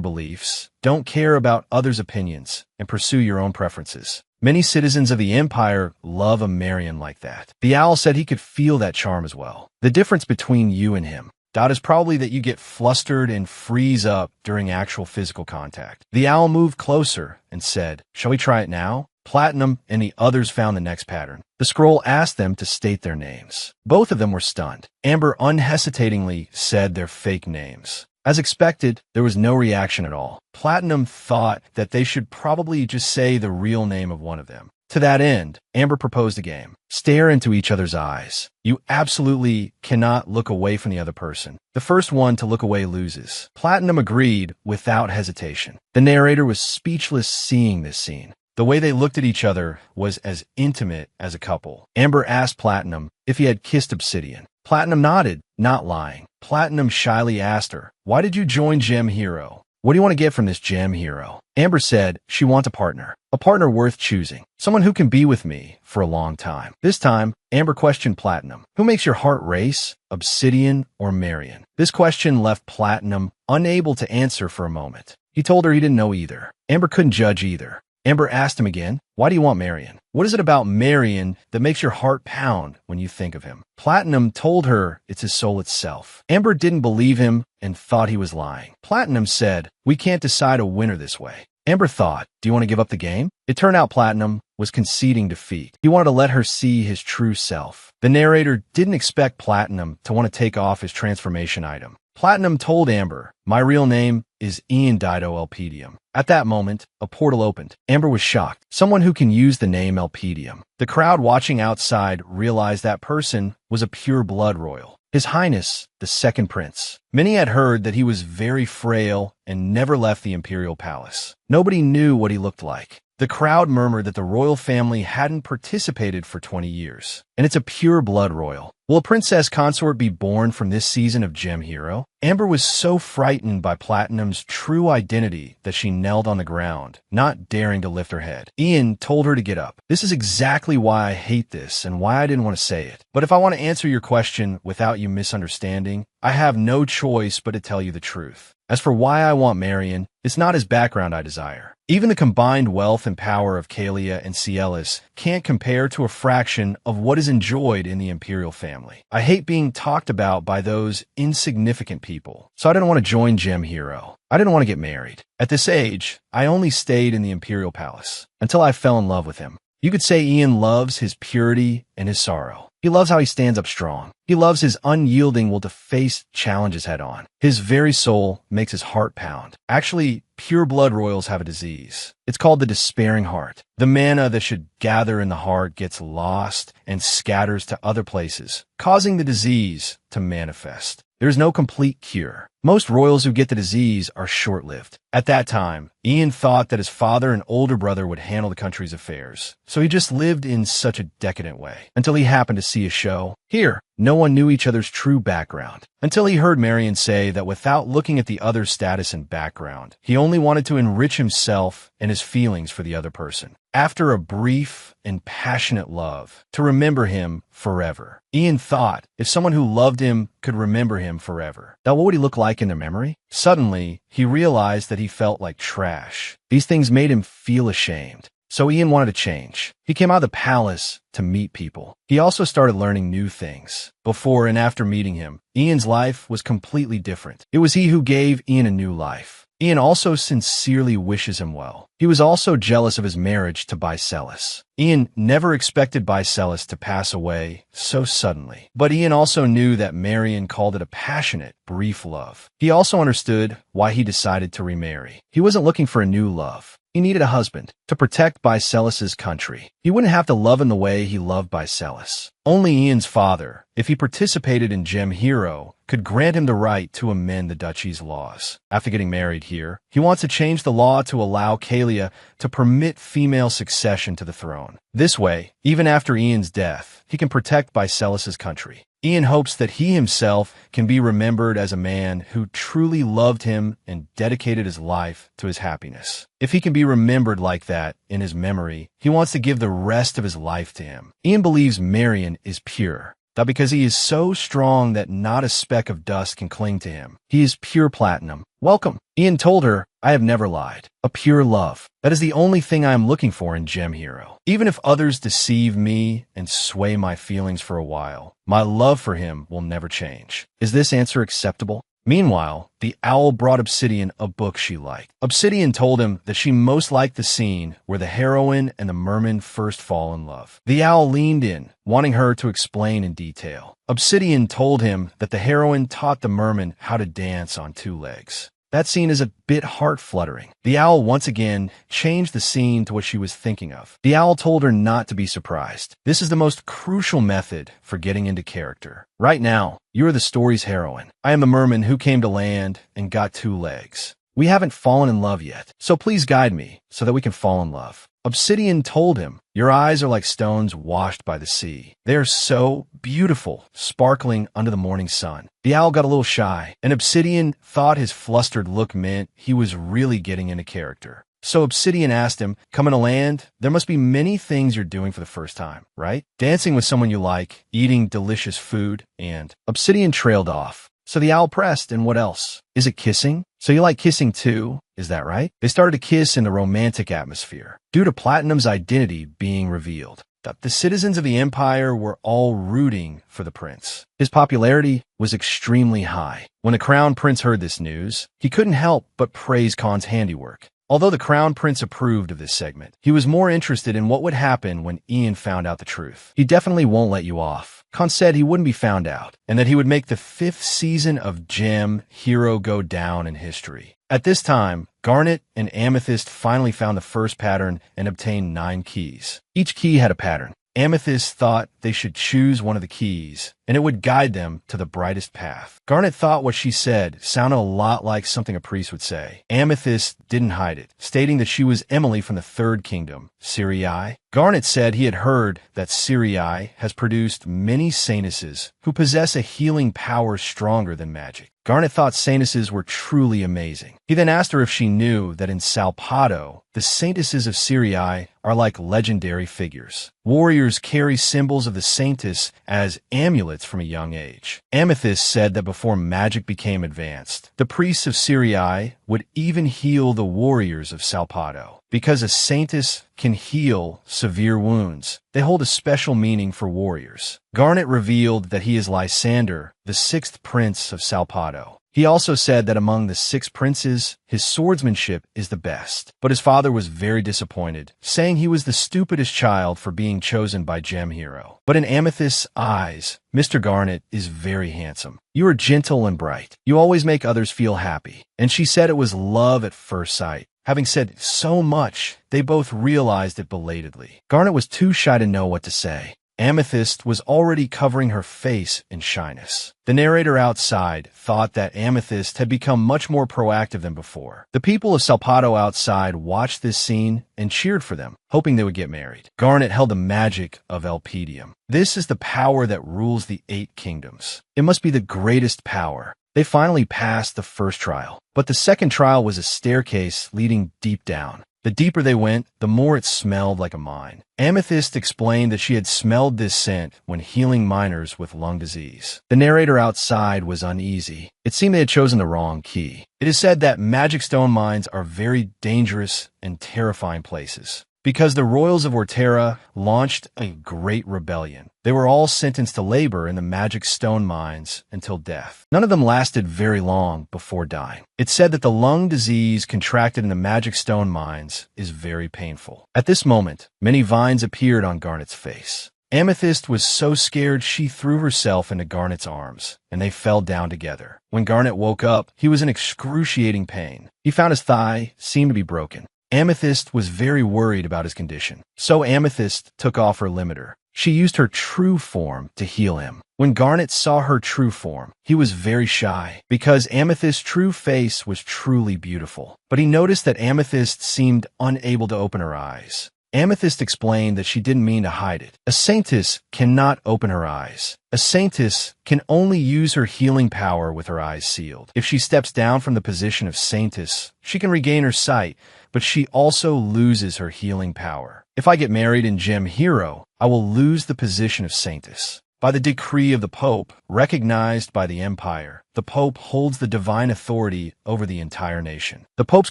beliefs, don't care about others' opinions, and pursue your own preferences. Many citizens of the Empire love a Marion like that. The owl said he could feel that charm as well. The difference between you and him is probably that you get flustered and freeze up during actual physical contact. The owl moved closer and said, "Shall we try it now?" Platinum and the others found the next pattern. The scroll asked them to state their names. Both of them were stunned. Amber unhesitatingly said their fake names. As expected, there was no reaction at all. Platinum thought that they should probably just say the real name of one of them. To that end, Amber proposed a game. Stare into each other's eyes. You absolutely cannot look away from the other person. The first one to look away loses. Platinum agreed without hesitation. The narrator was speechless seeing this scene. The way they looked at each other was as intimate as a couple. Amber asked Platinum if he had kissed Obsidian. Platinum nodded, not lying. Platinum shyly asked her, "Why did you join Gem Hero? What do you want to get from this Gem Hero?" Amber said she wants a partner worth choosing, someone who can be with me for a long time. This time, Amber questioned Platinum. Who makes your heart race, Obsidian or Marion? This question left Platinum unable to answer for a moment. He told her he didn't know either. Amber couldn't judge either. Amber asked him again, "Why do you want Marion? What is it about Marion that makes your heart pound when you think of him?" Platinum told her it's his soul itself. Amber didn't believe him and thought he was lying. Platinum said, "We can't decide a winner this way." Amber thought, "Do you want to give up the game?" It turned out Platinum was conceding defeat. He wanted to let her see his true self. The narrator didn't expect Platinum to want to take off his transformation item. Platinum told Amber, "My real name is Ian Dido Elpedium." At that moment, a portal opened. Amber was shocked. Someone who can use the name Elpedium. The crowd watching outside realized that person was a pure blood royal. His Highness, the Second Prince. Many had heard that he was very frail and never left the imperial palace. Nobody knew what he looked like. The crowd murmured that the royal family hadn't participated for 20 years. And it's a pure blood royal. Will a princess consort be born from this season of Gem Hero? Amber was so frightened by Platinum's true identity that she knelt on the ground, not daring to lift her head. Ian told her to get up. This is exactly why I hate this and why I didn't want to say it. But if I want to answer your question without you misunderstanding, I have no choice but to tell you the truth. As for why I want Marion, it's not his background I desire. Even the combined wealth and power of Kalia and Cielus can't compare to a fraction of what is enjoyed in the imperial family. family. I hate being talked about by those insignificant people, so I didn't want to join Gem Hero. I didn't want to get married. At this age, I only stayed in the Imperial Palace until I fell in love with him. You could say Ian loves his purity and his sorrow. He loves how he stands up strong. He loves his unyielding will to face challenges head on. His very soul makes his heart pound. Actually, pure blood royals have a disease. It's called the despairing heart. The mana that should gather in the heart gets lost and scatters to other places, causing the disease to manifest. There is no complete cure. Most royals who get the disease are short-lived. At that time, Ian thought that his father and older brother would handle the country's affairs, so he just lived in such a decadent way until he happened to see a show. Here, no one knew each other's true background until he heard Marion say that without looking at the other's status and background, he only wanted to enrich himself and his feelings for the other person. After a brief and passionate love, to remember him forever. Ian thought if someone who loved him could remember him forever, now what would he look like in their memory? Suddenly, he realized that he felt like trash. These things made him feel ashamed. So Ian wanted to change. He came out of the palace to meet people. He also started learning new things. Before and after meeting him, Ian's life was completely different. It was he who gave Ian a new life. Ian also sincerely wishes him well. He was also jealous of his marriage to Bicelis. Ian never expected Bicelis to pass away so suddenly. But Ian also knew that Marion called it a passionate, brief love. He also understood why he decided to remarry. He wasn't looking for a new love. He needed a husband to protect Bicelis's country. He wouldn't have to love in the way he loved Bicelis. Only Ian's father, if he participated in Gem Hero, could grant him the right to amend the duchy's laws. After getting married here, he wants to change the law to allow Kalia to permit female succession to the throne. This way, even after Ian's death, he can protect Bicelis's country. Ian hopes that he himself can be remembered as a man who truly loved him and dedicated his life to his happiness. If he can be remembered like that in his memory, he wants to give the rest of his life to him. Ian believes Marion is pure, that because he is so strong that not a speck of dust can cling to him. He is pure platinum. Welcome. Ian told her, I have never lied. A pure love. That is the only thing I am looking for in Gem Hero. Even if others deceive me and sway my feelings for a while, my love for him will never change. Is this answer acceptable? Meanwhile, the owl brought Obsidian a book she liked. Obsidian told him that she most liked the scene where the heroine and the merman first fall in love. The owl leaned in, wanting her to explain in detail. Obsidian told him that the heroine taught the merman how to dance on two legs. That scene is a bit heart-fluttering. The owl once again changed the scene to what she was thinking of. The owl told her not to be surprised. This is the most crucial method for getting into character. Right now, you are the story's heroine. I am the merman who came to land and got two legs. We haven't fallen in love yet, so please guide me so that we can fall in love. Obsidian told him, your eyes are like stones washed by the sea. They are so beautiful, sparkling under the morning sun. The owl got a little shy, and Obsidian thought his flustered look meant he was really getting into character. So Obsidian asked him, coming to land, there must be many things you're doing for the first time, right? Dancing with someone you like, eating delicious food, and Obsidian trailed off. So the owl pressed, and what else? Is it kissing? So you like kissing too? Is that right? They started to kiss in the romantic atmosphere, due to Platinum's identity being revealed. The citizens of the Empire were all rooting for the prince. His popularity was extremely high. When the Crown Prince heard this news, he couldn't help but praise Khan's handiwork. Although the Crown Prince approved of this segment, he was more interested in what would happen when Ian found out the truth. He definitely won't let you off. Khan said he wouldn't be found out, and that he would make the 5th season of Gem Hero go down in history. At this time, Garnet and Amethyst finally found the first pattern and obtained 9 keys. Each key had a pattern. Amethyst thought they should choose one of the keys, and it would guide them to the brightest path. Garnet thought what she said sounded a lot like something a priest would say. Amethyst didn't hide it, stating that she was Emily from the 3rd Kingdom, Sirii. Garnet said he had heard that Sirii has produced many saintesses who possess a healing power stronger than magic. Garnet thought saintesses were truly amazing. He then asked her if she knew that in Salpato, the saintesses of Sirii are like legendary figures. Warriors carry symbols of the saintess as amulets from a young age. Amethyst said that before magic became advanced, the priests of Sirii would even heal the warriors of Salpato. Because a saintess can heal severe wounds, they hold a special meaning for warriors. Garnet revealed that he is Lysander, the sixth prince of Salpato. He also said that among the 6 princes, his swordsmanship is the best. But his father was very disappointed, saying he was the stupidest child for being chosen by Gem Hero. But in Amethyst's eyes, Mr. Garnet is very handsome. You are gentle and bright. You always make others feel happy. And she said it was love at first sight. Having said so much, they both realized it belatedly. Garnet was too shy to know what to say. Amethyst was already covering her face in shyness. The narrator outside thought that Amethyst had become much more proactive than before. The people of Salpato outside watched this scene and cheered for them, hoping they would get married. Garnet held the magic of Elpedium. This is the power that rules the 8 kingdoms. It must be the greatest power. They finally passed the first trial, but the second trial was a staircase leading deep down. The deeper they went, the more it smelled like a mine. Amethyst explained that she had smelled this scent when healing miners with lung disease. The narrator outside was uneasy. It seemed they had chosen the wrong key. It is said that magic stone mines are very dangerous and terrifying places, because the royals of Ortera launched a great rebellion. They were all sentenced to labor in the magic stone mines until death. None of them lasted very long before dying. It's said that the lung disease contracted in the magic stone mines is very painful. At this moment, many vines appeared on Garnet's face. Amethyst was so scared she threw herself into Garnet's arms, and they fell down together. When Garnet woke up, he was in excruciating pain. He found his thigh seemed to be broken. Amethyst was very worried about his condition, so Amethyst took off her limiter. She used her true form to heal him. When Garnet saw her true form, he was very shy, because Amethyst's true face was truly beautiful. But he noticed that Amethyst seemed unable to open her eyes. Amethyst explained that she didn't mean to hide it. A saintess cannot open her eyes. A saintess can only use her healing power with her eyes sealed. If she steps down from the position of saintess, she can regain her sight, but she also loses her healing power. If I get married in Gem Hero, I will lose the position of saintess. By the decree of the Pope, recognized by the Empire, the Pope holds the divine authority over the entire nation. The Pope's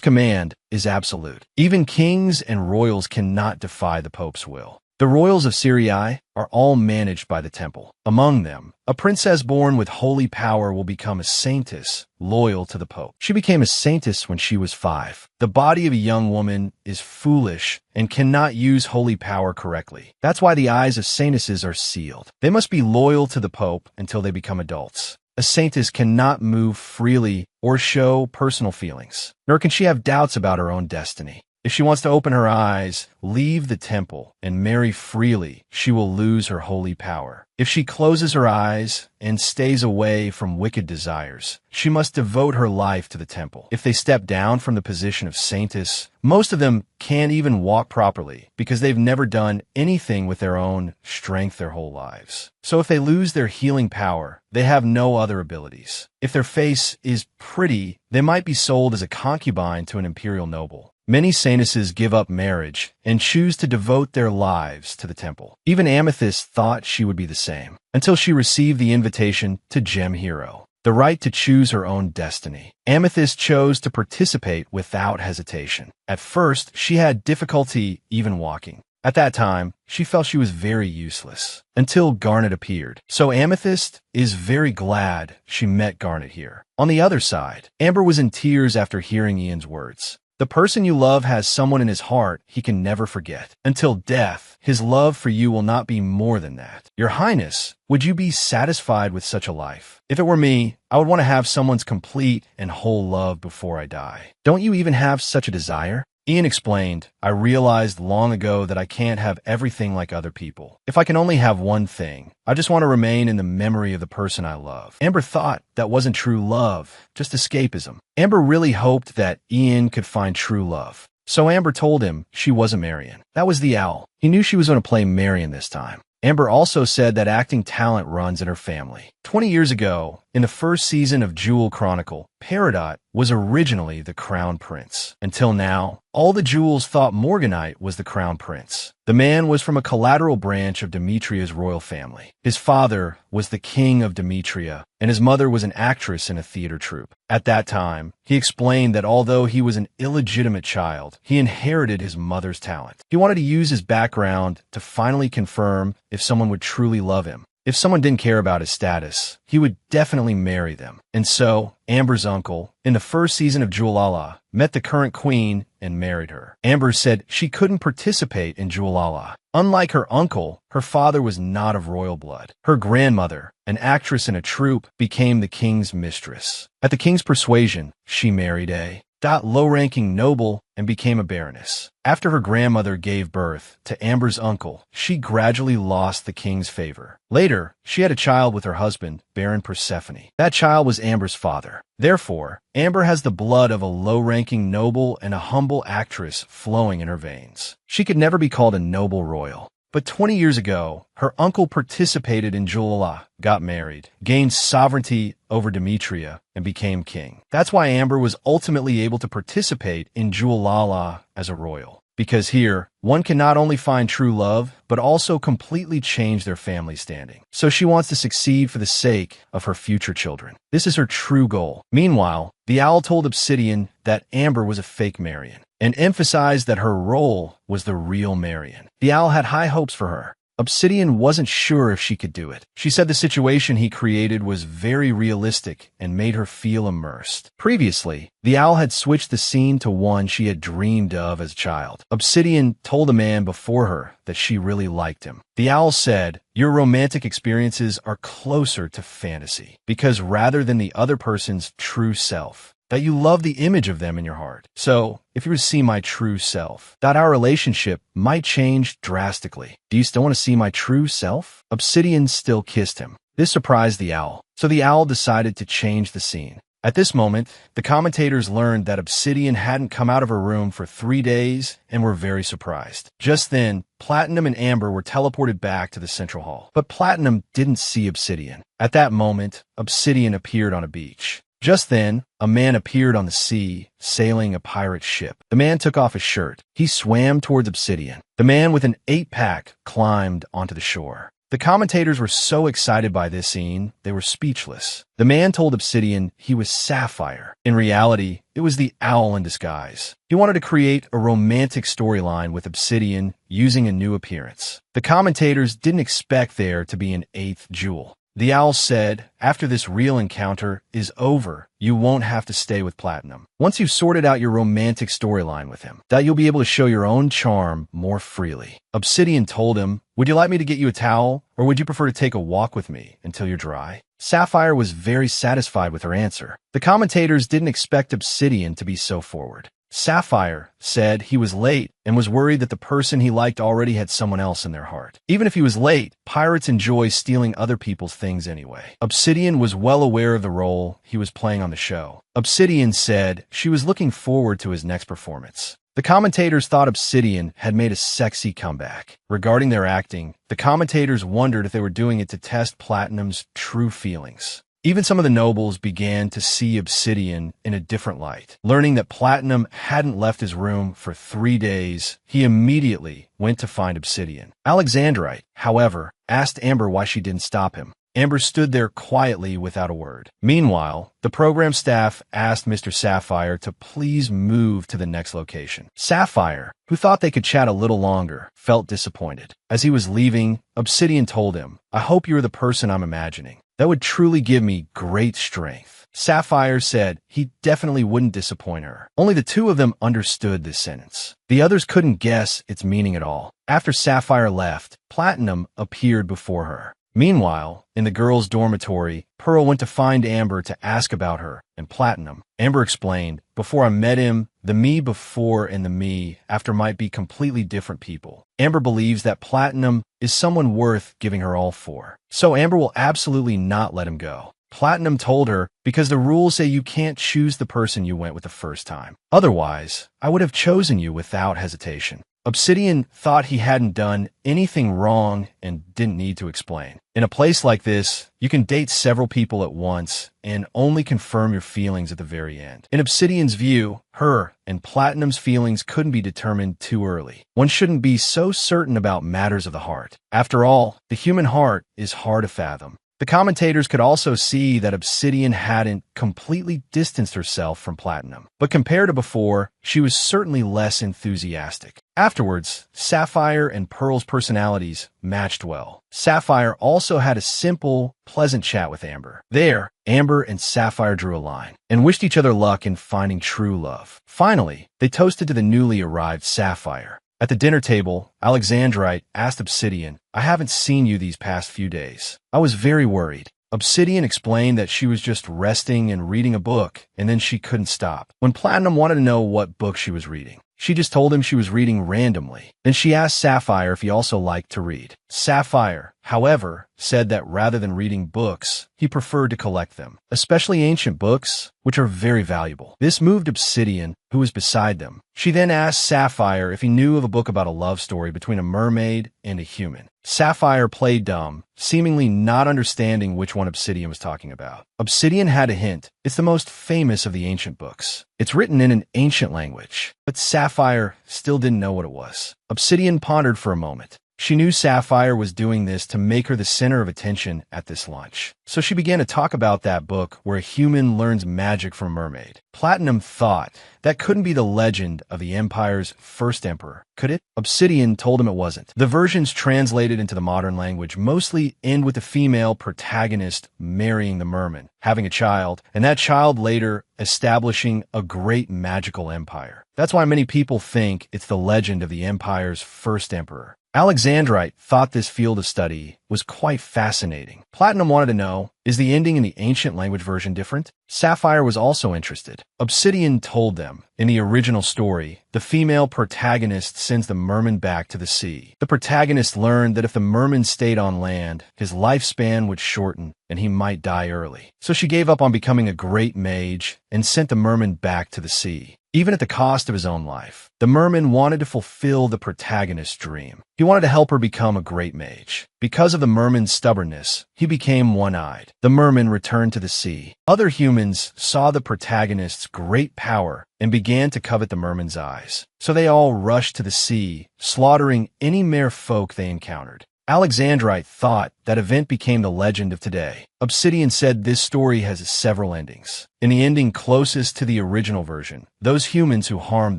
command is absolute. Even kings and royals cannot defy the Pope's will. The royals of Syrii are all managed by the temple. Among them, a princess born with holy power will become a saintess, loyal to the Pope. She became a saintess when she was 5. The body of a young woman is foolish and cannot use holy power correctly. That's why the eyes of saintesses are sealed. They must be loyal to the Pope until they become adults. A saintess cannot move freely or show personal feelings, nor can she have doubts about her own destiny. If she wants to open her eyes, leave the temple, and marry freely, she will lose her holy power. If she closes her eyes and stays away from wicked desires, she must devote her life to the temple. If they step down from the position of saintess, most of them can't even walk properly because they've never done anything with their own strength their whole lives. So if they lose their healing power, they have no other abilities. If their face is pretty, they might be sold as a concubine to an imperial noble. Many saintesses give up marriage and choose to devote their lives to the temple. Even Amethyst thought she would be the same, until she received the invitation to Gem Hero, the right to choose her own destiny. Amethyst chose to participate without hesitation. At first, she had difficulty even walking. At that time, she felt she was very useless, until Garnet appeared. So Amethyst is very glad she met Garnet here. On the other side, Amber was in tears after hearing Ian's words. The person you love has someone in his heart he can never forget. Until death, his love for you will not be more than that. Your Highness, would you be satisfied with such a life? If it were me, I would want to have someone's complete and whole love before I die. Don't you even have such a desire? Ian explained, I realized long ago that I can't have everything like other people. If I can only have one thing, I just want to remain in the memory of the person I love. Amber thought that wasn't true love, just escapism. Amber really hoped that Ian could find true love. So Amber told him she wasn't Marion. That was the owl. He knew she was going to play Marion this time. Amber also said that acting talent runs in her family. 20 years ago, in the first season of Jewel Chronicle, Peridot was originally the crown prince. Until now, all the jewels thought Morganite was the crown prince. The man was from a collateral branch of Demetria's royal family. His father was the king of Demetria, and his mother was an actress in a theater troupe. At that time, he explained that although he was an illegitimate child, he inherited his mother's talent. He wanted to use his background to finally confirm if someone would truly love him. If someone didn't care about his status, he would definitely marry them. And so, Amber's uncle, in the first season of Jewelala, met the current queen and married her. Amber said she couldn't participate in Jewelala. Unlike her uncle, her father was not of royal blood. Her grandmother, an actress in a troupe, became the king's mistress. At the king's persuasion, she married a low-ranking noble and became a baroness. After her grandmother gave birth to Amber's uncle, she gradually lost the king's favor. Later, she had a child with her husband, Baron Persephone. That child was Amber's father. Therefore, Amber has the blood of a low-ranking noble and a humble actress flowing in her veins. She could never be called a noble royal. But 20 years ago, her uncle participated in Jewelala, got married, gained sovereignty over Demetria, and became king. That's why Amber was ultimately able to participate in Jewelala as a royal. Because here, one can not only find true love, but also completely change their family standing. So she wants to succeed for the sake of her future children. This is her true goal. Meanwhile, the owl told Obsidian that Amber was a fake Marion, and emphasized that her role was the real Marion. The owl had high hopes for her. Obsidian wasn't sure if she could do it. She said the situation he created was very realistic and made her feel immersed. Previously, the owl had switched the scene to one she had dreamed of as a child. Obsidian told the man before her that she really liked him. The owl said, "Your romantic experiences are closer to fantasy, because rather than the other person's true self, that you love the image of them in your heart. So, if you were to see my true self, that our relationship might change drastically. Do you still want to see my true self?" Obsidian still kissed him. This surprised the owl, so the owl decided to change the scene. At this moment, the commentators learned that Obsidian hadn't come out of her room for 3 days and were very surprised. Just then, Platinum and Amber were teleported back to the central hall. But Platinum didn't see Obsidian. At that moment, Obsidian appeared on a beach. Just then, a man appeared on the sea, sailing a pirate ship. The man took off his shirt. He swam towards Obsidian. The man with an 8-pack climbed onto the shore. The commentators were so excited by this scene, they were speechless. The man told Obsidian he was Sapphire. In reality, it was the owl in disguise. He wanted to create a romantic storyline with Obsidian using a new appearance. The commentators didn't expect there to be an 8th jewel. The owl said, "After this real encounter is over, you won't have to stay with Platinum. Once you've sorted out your romantic storyline with him, that you'll be able to show your own charm more freely." Obsidian told him, "Would you like me to get you a towel, or would you prefer to take a walk with me until you're dry?" Sapphire was very satisfied with her answer. The commentators didn't expect Obsidian to be so forward. Sapphire said he was late and was worried that the person he liked already had someone else in their heart. Even if he was late, pirates enjoy stealing other people's things anyway. Obsidian was well aware of the role he was playing on the show. Obsidian said she was looking forward to his next performance. The commentators thought Obsidian had made a sexy comeback. Regarding their acting, the commentators wondered if they were doing it to test Platinum's true feelings. Even some of the nobles began to see Obsidian in a different light. Learning that Platinum hadn't left his room for 3 days, he immediately went to find Obsidian. Alexandrite, however, asked Amber why she didn't stop him. Amber stood there quietly without a word. Meanwhile, the program staff asked Mr. Sapphire to please move to the next location. Sapphire, who thought they could chat a little longer, felt disappointed. As he was leaving, Obsidian told him, "I hope you're the person I'm imagining. That would truly give me great strength." Sapphire said he definitely wouldn't disappoint her. Only the two of them understood this sentence. The others couldn't guess its meaning at all. After Sapphire left, Platinum appeared before her. Meanwhile, in the girls' dormitory, Pearl went to find Amber to ask about her and Platinum. Amber explained, "Before I met him, the me before and the me after might be completely different people." Amber believes that Platinum is someone worth giving her all for. So Amber will absolutely not let him go. Platinum told her, "Because the rules say you can't choose the person you went with the first time. Otherwise, I would have chosen you without hesitation." Obsidian thought he hadn't done anything wrong and didn't need to explain. In a place like this, you can date several people at once and only confirm your feelings at the very end. In Obsidian's view, her and Platinum's feelings couldn't be determined too early. One shouldn't be so certain about matters of the heart. After all, the human heart is hard to fathom. The commentators could also see that Obsidian hadn't completely distanced herself from Platinum, but compared to before, she was certainly less enthusiastic. Afterwards, Sapphire and Pearl's personalities matched well. Sapphire also had a simple, pleasant chat with Amber. There, Amber and Sapphire drew a line and wished each other luck in finding true love. Finally, they toasted to the newly arrived Sapphire. At the dinner table, Alexandrite asked Obsidian, "I haven't seen you these past few days. I was very worried." Obsidian explained that she was just resting and reading a book, and then she couldn't stop. When Platinum wanted to know what book she was reading, she just told him she was reading randomly. Then she asked Sapphire if he also liked to read. Sapphire, however, said that rather than reading books, he preferred to collect them, especially ancient books, which are very valuable. This moved Obsidian, who was beside them. She then asked Sapphire if he knew of a book about a love story between a mermaid and a human. Sapphire played dumb, seemingly not understanding which one Obsidian was talking about. Obsidian had a hint. It's the most famous of the ancient books. It's written in an ancient language, but Sapphire still didn't know what it was. Obsidian pondered for a moment. She knew Sapphire was doing this to make her the center of attention at this lunch. So she began to talk about that book where a human learns magic from a mermaid. Platinum thought that couldn't be the legend of the Empire's first emperor, could it? Obsidian told him it wasn't. The versions translated into the modern language mostly end with the female protagonist marrying the merman, having a child, and that child later establishing a great magical empire. That's why many people think it's the legend of the Empire's first emperor. Alexandrite thought this field of study was quite fascinating. Platinum wanted to know, is the ending in the ancient language version different? Sapphire was also interested. Obsidian told them, in the original story, the female protagonist sends the merman back to the sea. The protagonist learned that if the merman stayed on land, his lifespan would shorten and he might die early. So she gave up on becoming a great mage and sent the merman back to the sea, even at the cost of his own life. The merman wanted to fulfill the protagonist's dream. He wanted to help her become a great mage. Because of the merman's stubbornness, he became one-eyed. The merman returned to the sea. Other humans saw the protagonist's great power and began to covet the merman's eyes. So they all rushed to the sea, slaughtering any mere folk they encountered. Alexandrite thought that event became the legend of today. Obsidian said this story has several endings. In the ending closest to the original version, those humans who harmed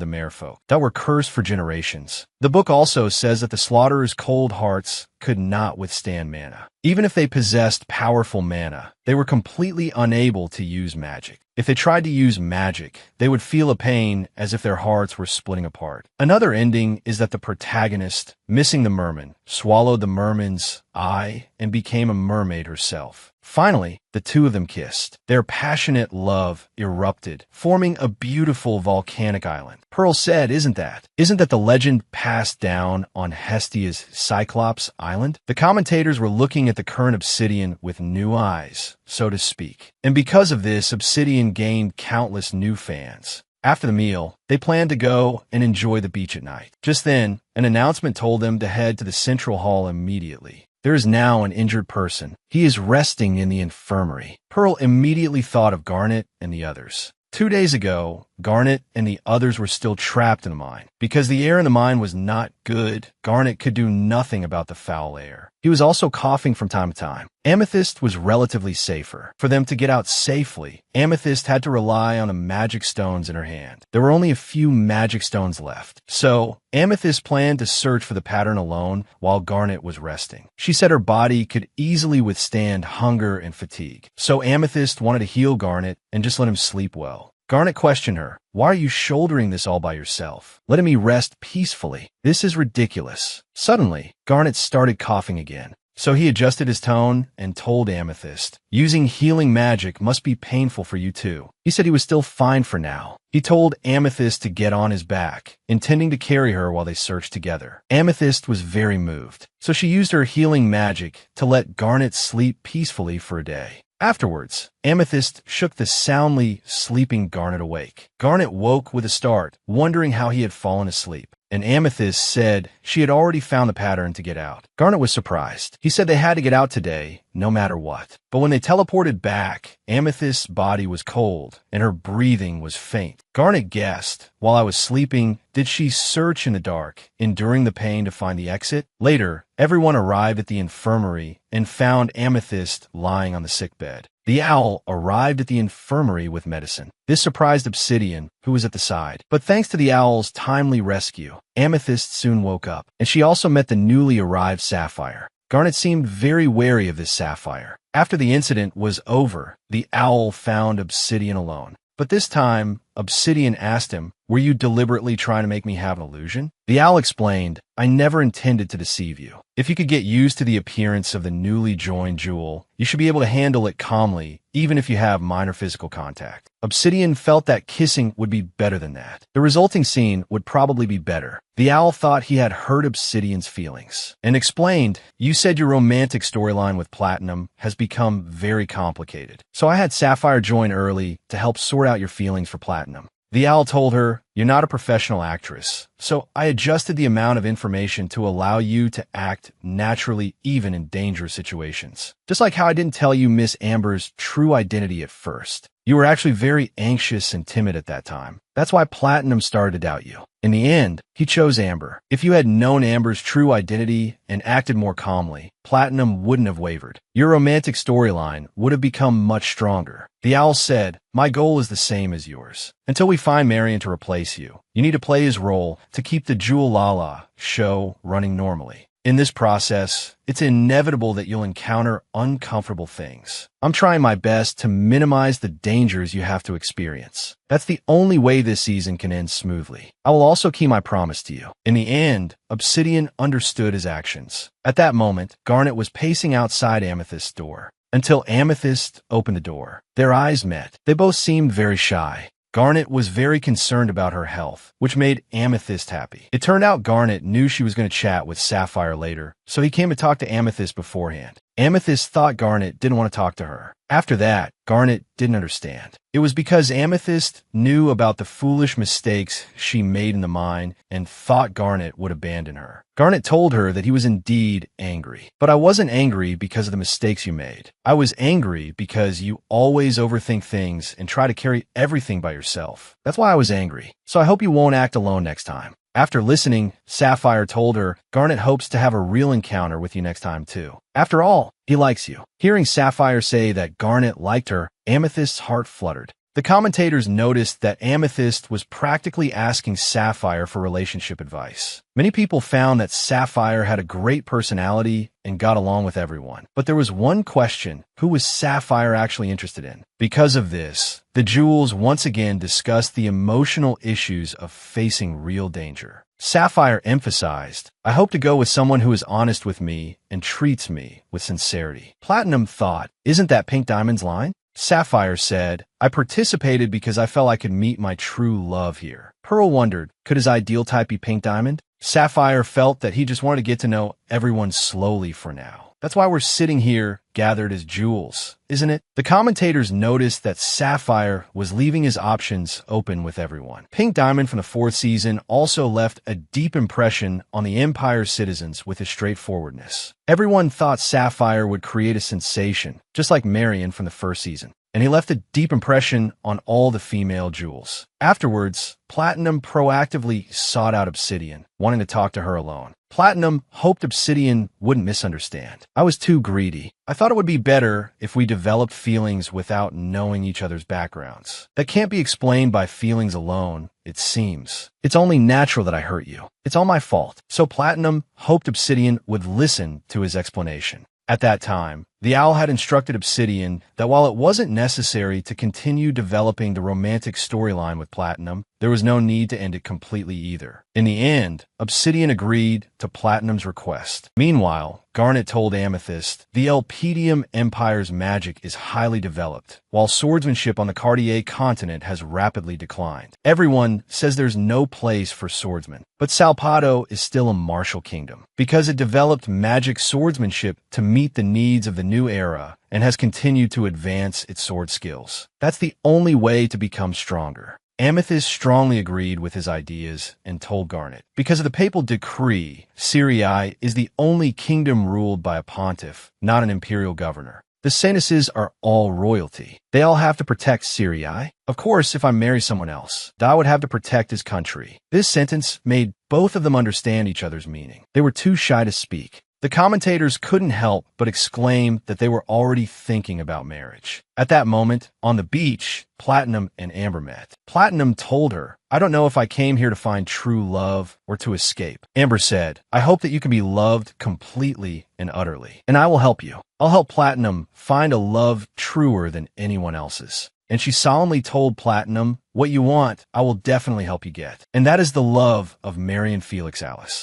the merfolk that were cursed for generations. The book also says that the slaughterer's cold hearts could not withstand mana. Even if they possessed powerful mana, they were completely unable to use magic. If they tried to use magic, they would feel a pain as if their hearts were splitting apart. Another ending is that the protagonist, missing the merman, swallowed the merman's eye and became a mermaid herself. Finally, the two of them kissed. Their passionate love erupted, forming a beautiful volcanic island. Pearl said, Isn't that the legend passed down on Hestia's Cyclops Island? The commentators were looking at the current Obsidian with new eyes, so to speak. And because of this, Obsidian gained countless new fans. After the meal, they planned to go and enjoy the beach at night. Just then, an announcement told them to head to the central hall immediately. There is now an injured person. He is resting in the infirmary. Pearl immediately thought of Garnet and the others. 2 days ago, Garnet and the others were still trapped in the mine. Because the air in the mine was not good, Garnet could do nothing about the foul air. He was also coughing from time to time. Amethyst was relatively safer. For them to get out safely, Amethyst had to rely on the magic stones in her hand. There were only a few magic stones left. So, Amethyst planned to search for the pattern alone while Garnet was resting. She said her body could easily withstand hunger and fatigue. So Amethyst wanted to heal Garnet and just let him sleep well. Garnet questioned her, Why are you shouldering this all by yourself? Letting me rest peacefully. This is ridiculous. Suddenly, Garnet started coughing again. So he adjusted his tone and told Amethyst, Using healing magic must be painful for you too. He said he was still fine for now. He told Amethyst to get on his back, intending to carry her while they searched together. Amethyst was very moved, so she used her healing magic to let Garnet sleep peacefully for a day. Afterwards, Amethyst shook the soundly sleeping Garnet awake. Garnet woke with a start, wondering how he had fallen asleep. and Amethyst said she had already found the pattern to get out. Garnet was surprised. He said they had to get out today, no matter what. But when they teleported back, Amethyst's body was cold, and her breathing was faint. Garnet guessed, while I was sleeping, did she search in the dark, enduring the pain to find the exit? Later, everyone arrived at the infirmary and found Amethyst lying on the sickbed. The owl arrived at the infirmary with medicine. This surprised Obsidian, who was at the side. But thanks to the owl's timely rescue, Amethyst soon woke up, and she also met the newly arrived Sapphire. Garnet seemed very wary of this Sapphire. After the incident was over, the owl found Obsidian alone. But this time, Obsidian asked him, "Were you deliberately trying to make me have an illusion?" The owl explained, "I never intended to deceive you. If you could get used to the appearance of the newly joined jewel, you should be able to handle it calmly, even if you have minor physical contact." Obsidian felt that kissing would be better than that. The resulting scene would probably be better. The owl thought he had hurt Obsidian's feelings and explained, "You said your romantic storyline with Platinum has become very complicated. So I had Sapphire join early to help sort out your feelings for Platinum." The owl told her, "You're not a professional actress, so I adjusted the amount of information to allow you to act naturally even in dangerous situations. Just like how I didn't tell you Miss Amber's true identity at first. You were actually very anxious and timid at that time. That's why Platinum started to doubt you. In the end, he chose Amber. If you had known Amber's true identity and acted more calmly, Platinum wouldn't have wavered. Your romantic storyline would have become much stronger." The owl said, "My goal is the same as yours. Until we find Marion to replace you, you need to play his role to keep the Jewel Lala show running normally. In this process, it's inevitable that you'll encounter uncomfortable things. I'm trying my best to minimize the dangers you have to experience. That's the only way this season can end smoothly. I will also keep my promise to you." In the end, Obsidian understood his actions. At that moment, Garnet was pacing outside Amethyst's door, until Amethyst opened the door. Their eyes met. They both seemed very shy. Garnet was very concerned about her health, which made Amethyst happy. It turned out Garnet knew she was going to chat with Sapphire later, so he came to talk to Amethyst beforehand. Amethyst thought Garnet didn't want to talk to her. After that, Garnet didn't understand. It was because Amethyst knew about the foolish mistakes she made in the mine and thought Garnet would abandon her. Garnet told her that he was indeed angry. "But I wasn't angry because of the mistakes you made. I was angry because you always overthink things and try to carry everything by yourself. That's why I was angry. So I hope you won't act alone next time." After listening, Sapphire told her Garnet hopes to have a real encounter with you next time too. After all, he likes you. Hearing Sapphire say that Garnet liked her, Amethyst's heart fluttered. The commentators noticed that Amethyst was practically asking Sapphire for relationship advice. Many people found that Sapphire had a great personality and got along with everyone. But there was one question: who was Sapphire actually interested in? Because of this, the Jewels once again discussed the emotional issues of facing real danger. Sapphire emphasized, "I hope to go with someone who is honest with me and treats me with sincerity." Platinum thought, "Isn't that Pink Diamond's line?" Sapphire said, "I participated because I felt I could meet my true love here." Pearl wondered, could his ideal type be Pink Diamond? Sapphire felt that he just wanted to get to know everyone slowly for now. That's why we're sitting here, gathered as jewels, isn't it? The commentators noticed that Sapphire was leaving his options open with everyone. Pink Diamond from the 4th season also left a deep impression on the Empire's citizens with his straightforwardness. Everyone thought Sapphire would create a sensation, just like Marion from the 1st season. And he left a deep impression on all the female jewels. Afterwards, Platinum proactively sought out Obsidian, wanting to talk to her alone. Platinum hoped Obsidian wouldn't misunderstand. "I was too greedy. I thought it would be better if we developed feelings without knowing each other's backgrounds. That can't be explained by feelings alone, it seems. It's only natural that I hurt you. It's all my fault." So Platinum hoped Obsidian would listen to his explanation. At that time, the owl had instructed Obsidian that while it wasn't necessary to continue developing the romantic storyline with Platinum, there was no need to end it completely either. In the end, Obsidian agreed to Platinum's request. Meanwhile, Garnet told Amethyst, "The Elpedium Empire's magic is highly developed, while swordsmanship on the Cartier continent has rapidly declined. Everyone says there's no place for swordsmen, but Salpado is still a martial kingdom, because it developed magic swordsmanship to meet the needs of the new era and has continued to advance its sword skills. That's the only way to become stronger." Amethyst strongly agreed with his ideas and told Garnet, because of the papal decree, Syrii is the only kingdom ruled by a pontiff, not an imperial governor. The Sanuses are all royalty. They all have to protect Syrii. Of course, if I marry someone else, Da would have to protect his country. This sentence made both of them understand each other's meaning. They were too shy to speak. The commentators couldn't help but exclaim that they were already thinking about marriage. At that moment, on the beach, Platinum and Amber met. Platinum told her, "I don't know if I came here to find true love or to escape." Amber said, "I hope that you can be loved completely and utterly, and I will help you. I'll help Platinum find a love truer than anyone else's." And she solemnly told Platinum, "What you want, I will definitely help you get. And that is the love of Mary and Felix Alice."